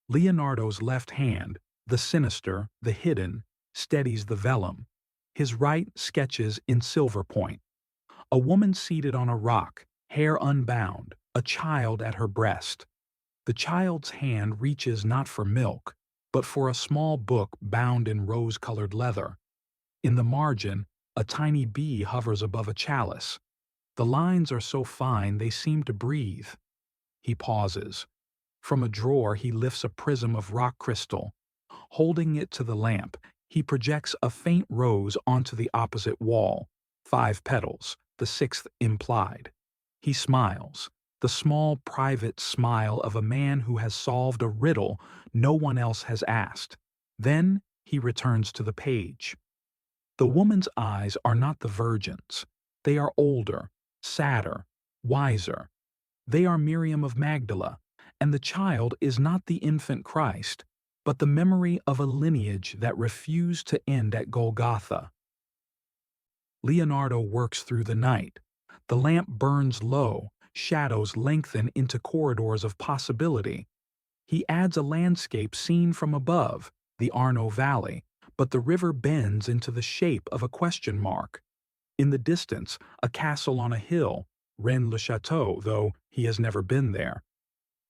Speaker 1: Leonardo's left hand, the sinister, the hidden, steadies the vellum. His right sketches in silver point. A woman seated on a rock, hair unbound, a child at her breast. The child's hand reaches not for milk, but for a small book bound in rose-colored leather. In the margin, a tiny bee hovers above a chalice. The lines are so fine they seem to breathe. He pauses. From a drawer he lifts a prism of rock crystal. Holding it to the lamp, he projects a faint rose onto the opposite wall. 5 petals, the 6th implied. He smiles, the small private smile of a man who has solved a riddle no one else has asked. Then he returns to the page. The woman's eyes are not the virgin's. They are older, sadder, wiser. They are Miriam of Magdala, and the child is not the infant Christ, but the memory of a lineage that refused to end at Golgotha. Leonardo works through the night. The lamp burns low, shadows lengthen into corridors of possibility. He adds a landscape seen from above, the Arno Valley, but the river bends into the shape of a question mark. In the distance, a castle on a hill, Rennes-le-Château, though he has never been there.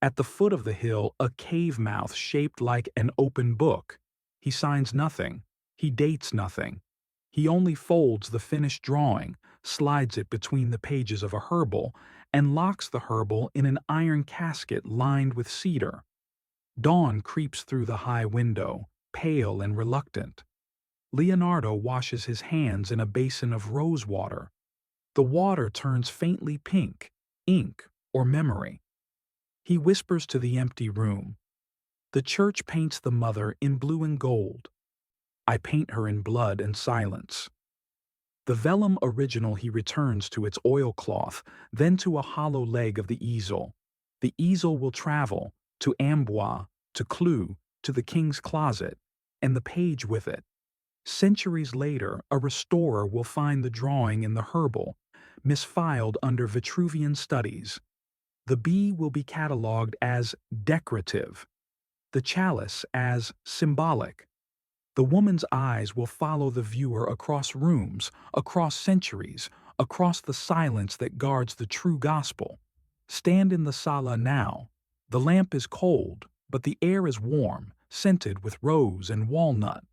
Speaker 1: At the foot of the hill, a cave mouth shaped like an open book. He signs nothing. He dates nothing. He only folds the finished drawing, slides it between the pages of a herbal, and locks the herbal in an iron casket lined with cedar. Dawn creeps through the high window, pale and reluctant. Leonardo washes his hands in a basin of rose water. The water turns faintly pink, ink or memory. He whispers to the empty room. The church paints the mother in blue and gold. I paint her in blood and silence. The vellum original he returns to its oilcloth, then to a hollow leg of the easel. The easel will travel to Amboise, to Clou, to the king's closet, and the page with it. Centuries later, a restorer will find the drawing in the herbal, misfiled under Vitruvian studies. The bee will be catalogued as decorative, the chalice as symbolic. The woman's eyes will follow the viewer across rooms, across centuries, across the silence that guards the true gospel. Stand in the sala now. The lamp is cold, but the air is warm, scented with rose and walnut.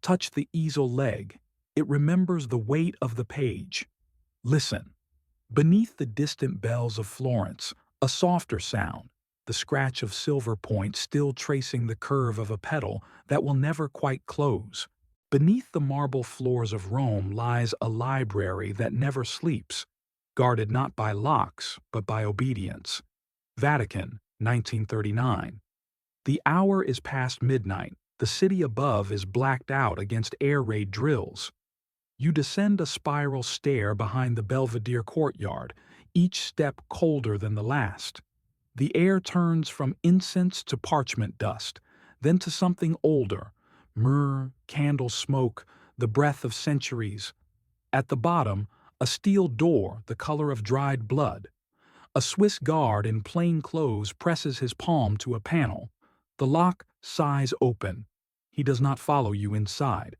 Speaker 1: Touch the easel leg. It remembers the weight of the page. Listen. Beneath the distant bells of Florence, a softer sound, the scratch of silver point still tracing the curve of a petal that will never quite close. Beneath the marble floors of Rome lies a library that never sleeps, guarded not by locks, but by obedience. Vatican, 1939. The hour is past midnight. The city above is blacked out against air raid drills. You descend a spiral stair behind the Belvedere courtyard, each step colder than the last. The air turns from incense to parchment dust, then to something older, myrrh, candle smoke, the breath of centuries. At the bottom, a steel door the color of dried blood. A Swiss guard in plain clothes presses his palm to a panel. The lock sighs open. He does not follow you inside.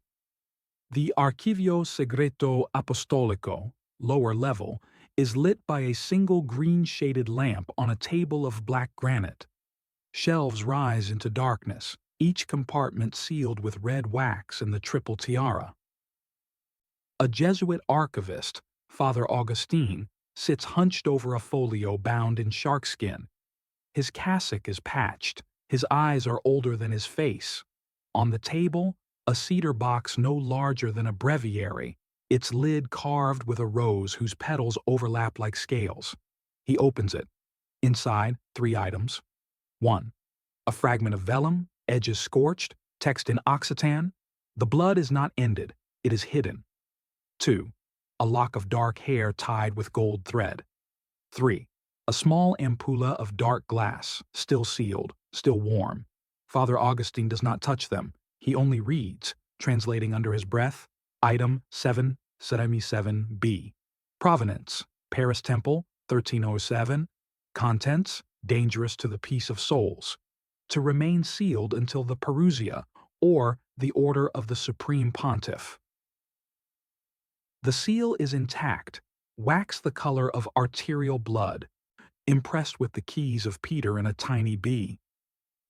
Speaker 1: The Archivio Segreto Apostolico, lower level, is lit by a single green-shaded lamp on a table of black granite. Shelves rise into darkness, each compartment sealed with red wax and the triple tiara. A Jesuit archivist, Father Augustine, sits hunched over a folio bound in sharkskin. His cassock is patched, his eyes are older than his face. On the table, a cedar box no larger than a breviary, its lid carved with a rose whose petals overlap like scales. He opens it. Inside, 3 items. 1. A fragment of vellum, edges scorched, text in Occitan. The blood is not ended, it is hidden. 2. A lock of dark hair tied with gold thread. 3. A small ampulla of dark glass, still sealed, still warm. Father Augustine does not touch them. He only reads, translating under his breath, Item 7, Seremi 7b. Provenance, Paris Temple, 1307. Contents, dangerous to the peace of souls. To remain sealed until the Perusia, or the order of the Supreme Pontiff. The seal is intact, wax the color of arterial blood, impressed with the keys of Peter in a tiny bee.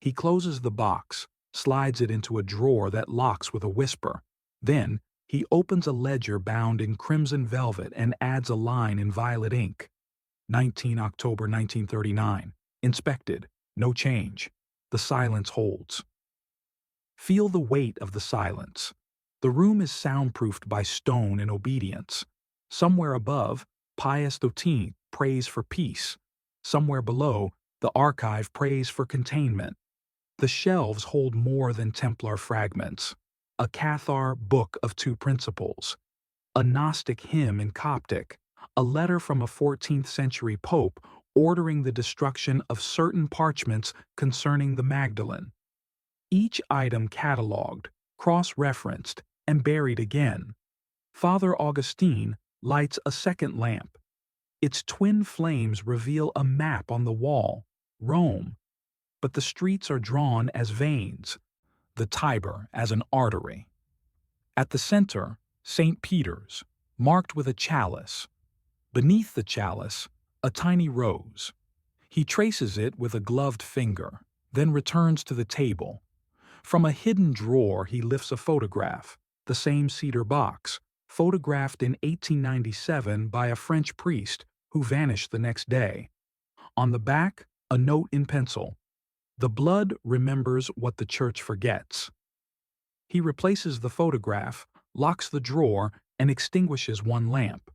Speaker 1: He closes the box, slides it into a drawer that locks with a whisper. Then, he opens a ledger bound in crimson velvet and adds a line in violet ink. 19 October 1939. Inspected. No change. The silence holds. Feel the weight of the silence. The room is soundproofed by stone and obedience. Somewhere above, Pius XIII prays for peace. Somewhere below, the archive prays for containment. The shelves hold more than Templar fragments. A Cathar book of two principles, a Gnostic hymn in Coptic, a letter from a 14th century pope ordering the destruction of certain parchments concerning the Magdalene. Each item catalogued, cross-referenced, and buried again. Father Augustine lights a second lamp. Its twin flames reveal a map on the wall, Rome, but the streets are drawn as veins, the Tiber as an artery. At the center, St. Peter's, marked with a chalice. Beneath the chalice, a tiny rose. He traces it with a gloved finger, then returns to the table. From a hidden drawer he lifts a photograph, the same cedar box, photographed in 1897 by a French priest who vanished the next day. On the back, a note in pencil. The blood remembers what the church forgets. He replaces the photograph, locks the drawer, and extinguishes one lamp.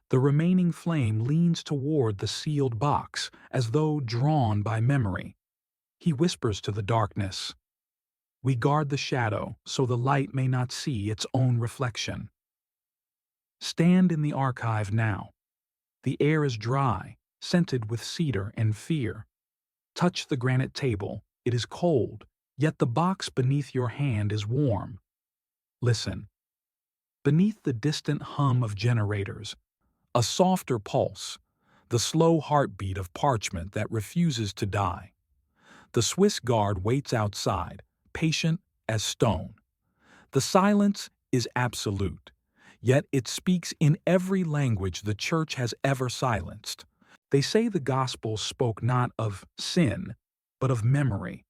Speaker 1: The remaining flame leans toward the sealed box, as though drawn by memory. He whispers to the darkness, "We guard the shadow so the light may not see its own reflection." Stand in the archive now. The air is dry, scented with cedar and fear. Touch the granite table. It is cold, yet the box beneath your hand is warm. Listen. Beneath the distant hum of generators, a softer pulse, the slow heartbeat of parchment that refuses to die. The Swiss guard waits outside, patient as stone. The silence is absolute, yet it speaks in every language the church has ever silenced. They say the Gospels spoke not of sin, but of memory,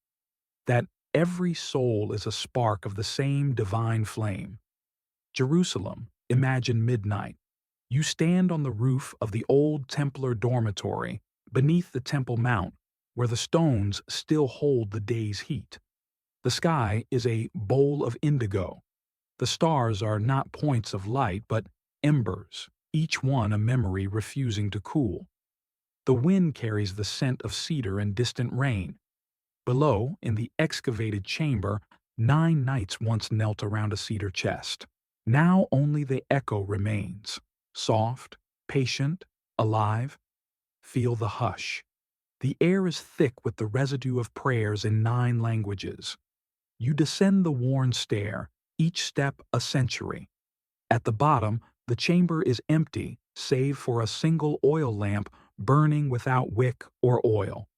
Speaker 1: that every soul is a spark of the same divine flame. Jerusalem, imagine midnight. You stand on the roof of the old Templar dormitory beneath the Temple Mount, where the stones still hold the day's heat. The sky is a bowl of indigo. The stars are not points of light, but embers, each one a memory refusing to cool. The wind carries the scent of cedar and distant rain. Below, in the excavated chamber, 9 knights once knelt around a cedar chest. Now only the echo remains, soft, patient, alive. Feel the hush. The air is thick with the residue of prayers in 9 languages. You descend the worn stair, each step a century. At the bottom, the chamber is empty, save for a single oil lamp burning without wick or oil.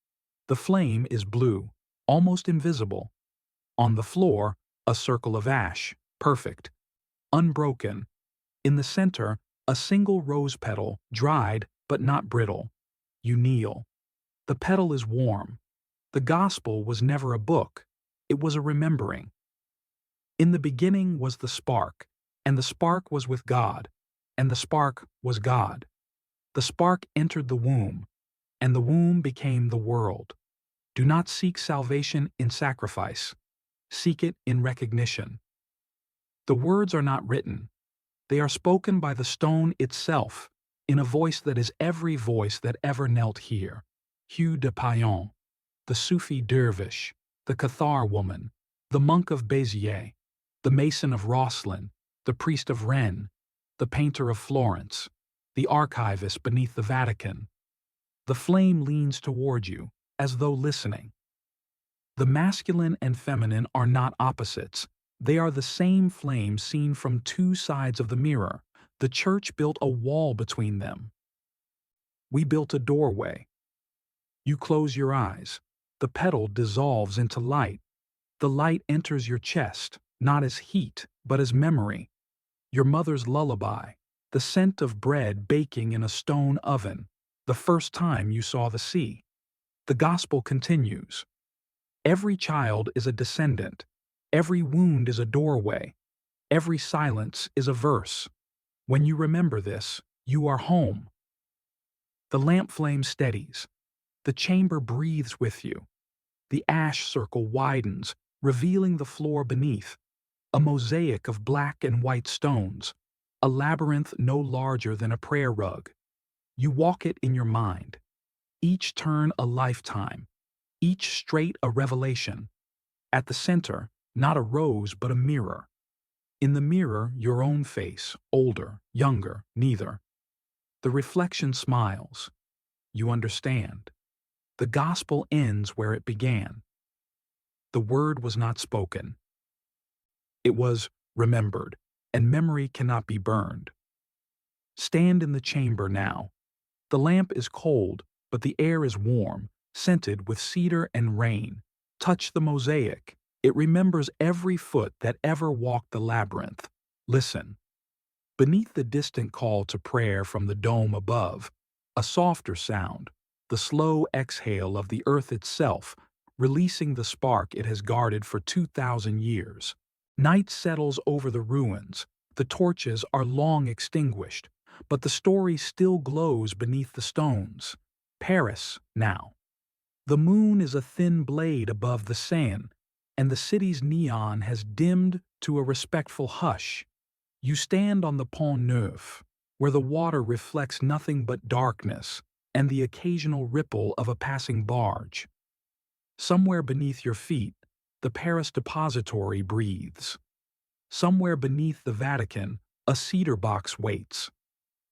Speaker 1: The flame is blue, almost invisible. On the floor, a circle of ash, perfect, unbroken. In the center, a single rose petal, dried but not brittle. You kneel. The petal is warm. The gospel was never a book. It was a remembering. In the beginning was the spark, and the spark was with God, and the spark was God. The spark entered the womb, and the womb became the world. Do not seek salvation in sacrifice. Seek it in recognition. The words are not written. They are spoken by the stone itself, in a voice that is every voice that ever knelt here. Hugh de Payan, the Sufi dervish, the Cathar woman, the monk of Béziers, the mason of Rosslyn, the priest of Rennes, the painter of Florence, the archivist beneath the Vatican. The flame leans toward you, as though listening. The masculine and feminine are not opposites. They are the same flame seen from two sides of the mirror. The church built a wall between them. We built a doorway. You close your eyes. The petal dissolves into light. The light enters your chest, not as heat, but as memory. Your mother's lullaby, the scent of bread baking in a stone oven, the first time you saw the sea. The gospel continues. Every child is a descendant. Every wound is a doorway. Every silence is a verse. When you remember this, you are home. The lamp flame steadies. The chamber breathes with you. The ash circle widens, revealing the floor beneath, a mosaic of black and white stones, a labyrinth no larger than a prayer rug. You walk it in your mind, each turn a lifetime, each straight a revelation. At the center, not a rose but a mirror. In the mirror, your own face, older, younger, neither. The reflection smiles. You understand. The gospel ends where it began. The word was not spoken. It was remembered, and memory cannot be burned. Stand in the chamber now. The lamp is cold, but the air is warm, scented with cedar and rain. Touch the mosaic. It remembers every foot that ever walked the labyrinth. Listen. Beneath the distant call to prayer from the dome above, a softer sound, the slow exhale of the earth itself, releasing the spark it has guarded for 2,000 years. Night settles over the ruins. The torches are long extinguished, but the story still glows beneath the stones. Paris, now. The moon is a thin blade above the Seine, and the city's neon has dimmed to a respectful hush. You stand on the Pont Neuf, where the water reflects nothing but darkness and the occasional ripple of a passing barge. Somewhere beneath your feet, the Paris Depository breathes. Somewhere beneath the Vatican, a cedar box waits.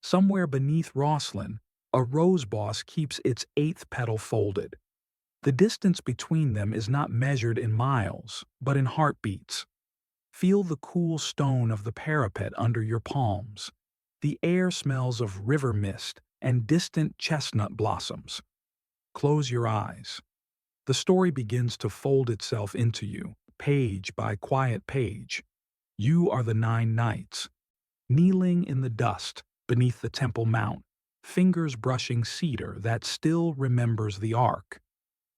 Speaker 1: Somewhere beneath Rosslyn, a rose boss keeps its eighth petal folded. The distance between them is not measured in miles, but in heartbeats. Feel the cool stone of the parapet under your palms. The air smells of river mist and distant chestnut blossoms. Close your eyes. The story begins to fold itself into you, page by quiet page. You are the 9 knights, kneeling in the dust beneath the Temple Mount, fingers brushing cedar that still remembers the Ark.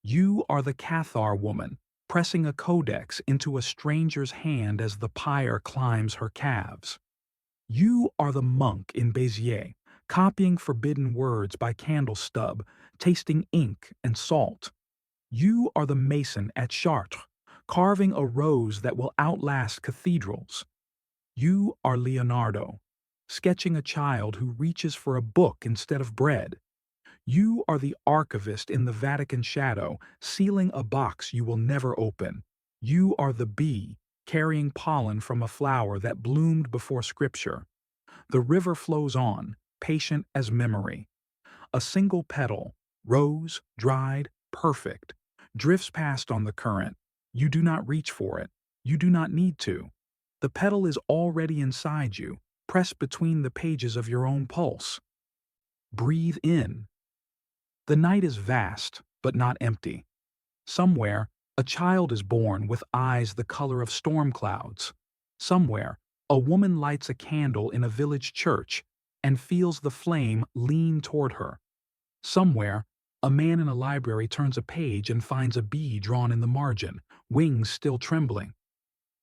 Speaker 1: You are the Cathar woman, pressing a codex into a stranger's hand as the pyre climbs her calves. You are the monk in Béziers, copying forbidden words by candle stub, tasting ink and salt. You are the mason at Chartres, carving a rose that will outlast cathedrals. You are Leonardo, sketching a child who reaches for a book instead of bread. You are the archivist in the Vatican shadow, sealing a box you will never open. You are the bee, carrying pollen from a flower that bloomed before Scripture. The river flows on, patient as memory. A single petal, rose, dried, perfect, drifts past on the current. You do not reach for it. You do not need to. The petal is already inside you, pressed between the pages of your own pulse. Breathe in. The night is vast, but not empty. Somewhere, a child is born with eyes the color of storm clouds. Somewhere, a woman lights a candle in a village church and feels the flame lean toward her. Somewhere, a man in a library turns a page and finds a bee drawn in the margin, wings still trembling.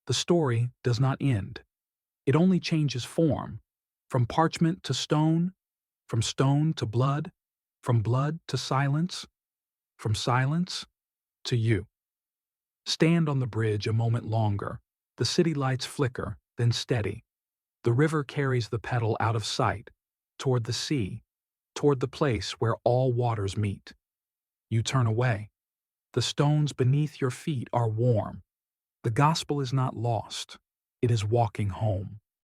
Speaker 1: The story does not end. It only changes form, from parchment to stone, from stone to blood, from blood to silence, from silence to you. Stand on the bridge a moment longer. The city lights flicker, then steady. The river carries the petal out of sight, toward the sea, toward the place where all waters meet. You turn away. The stones beneath your feet are warm. The gospel is not lost. It is walking home.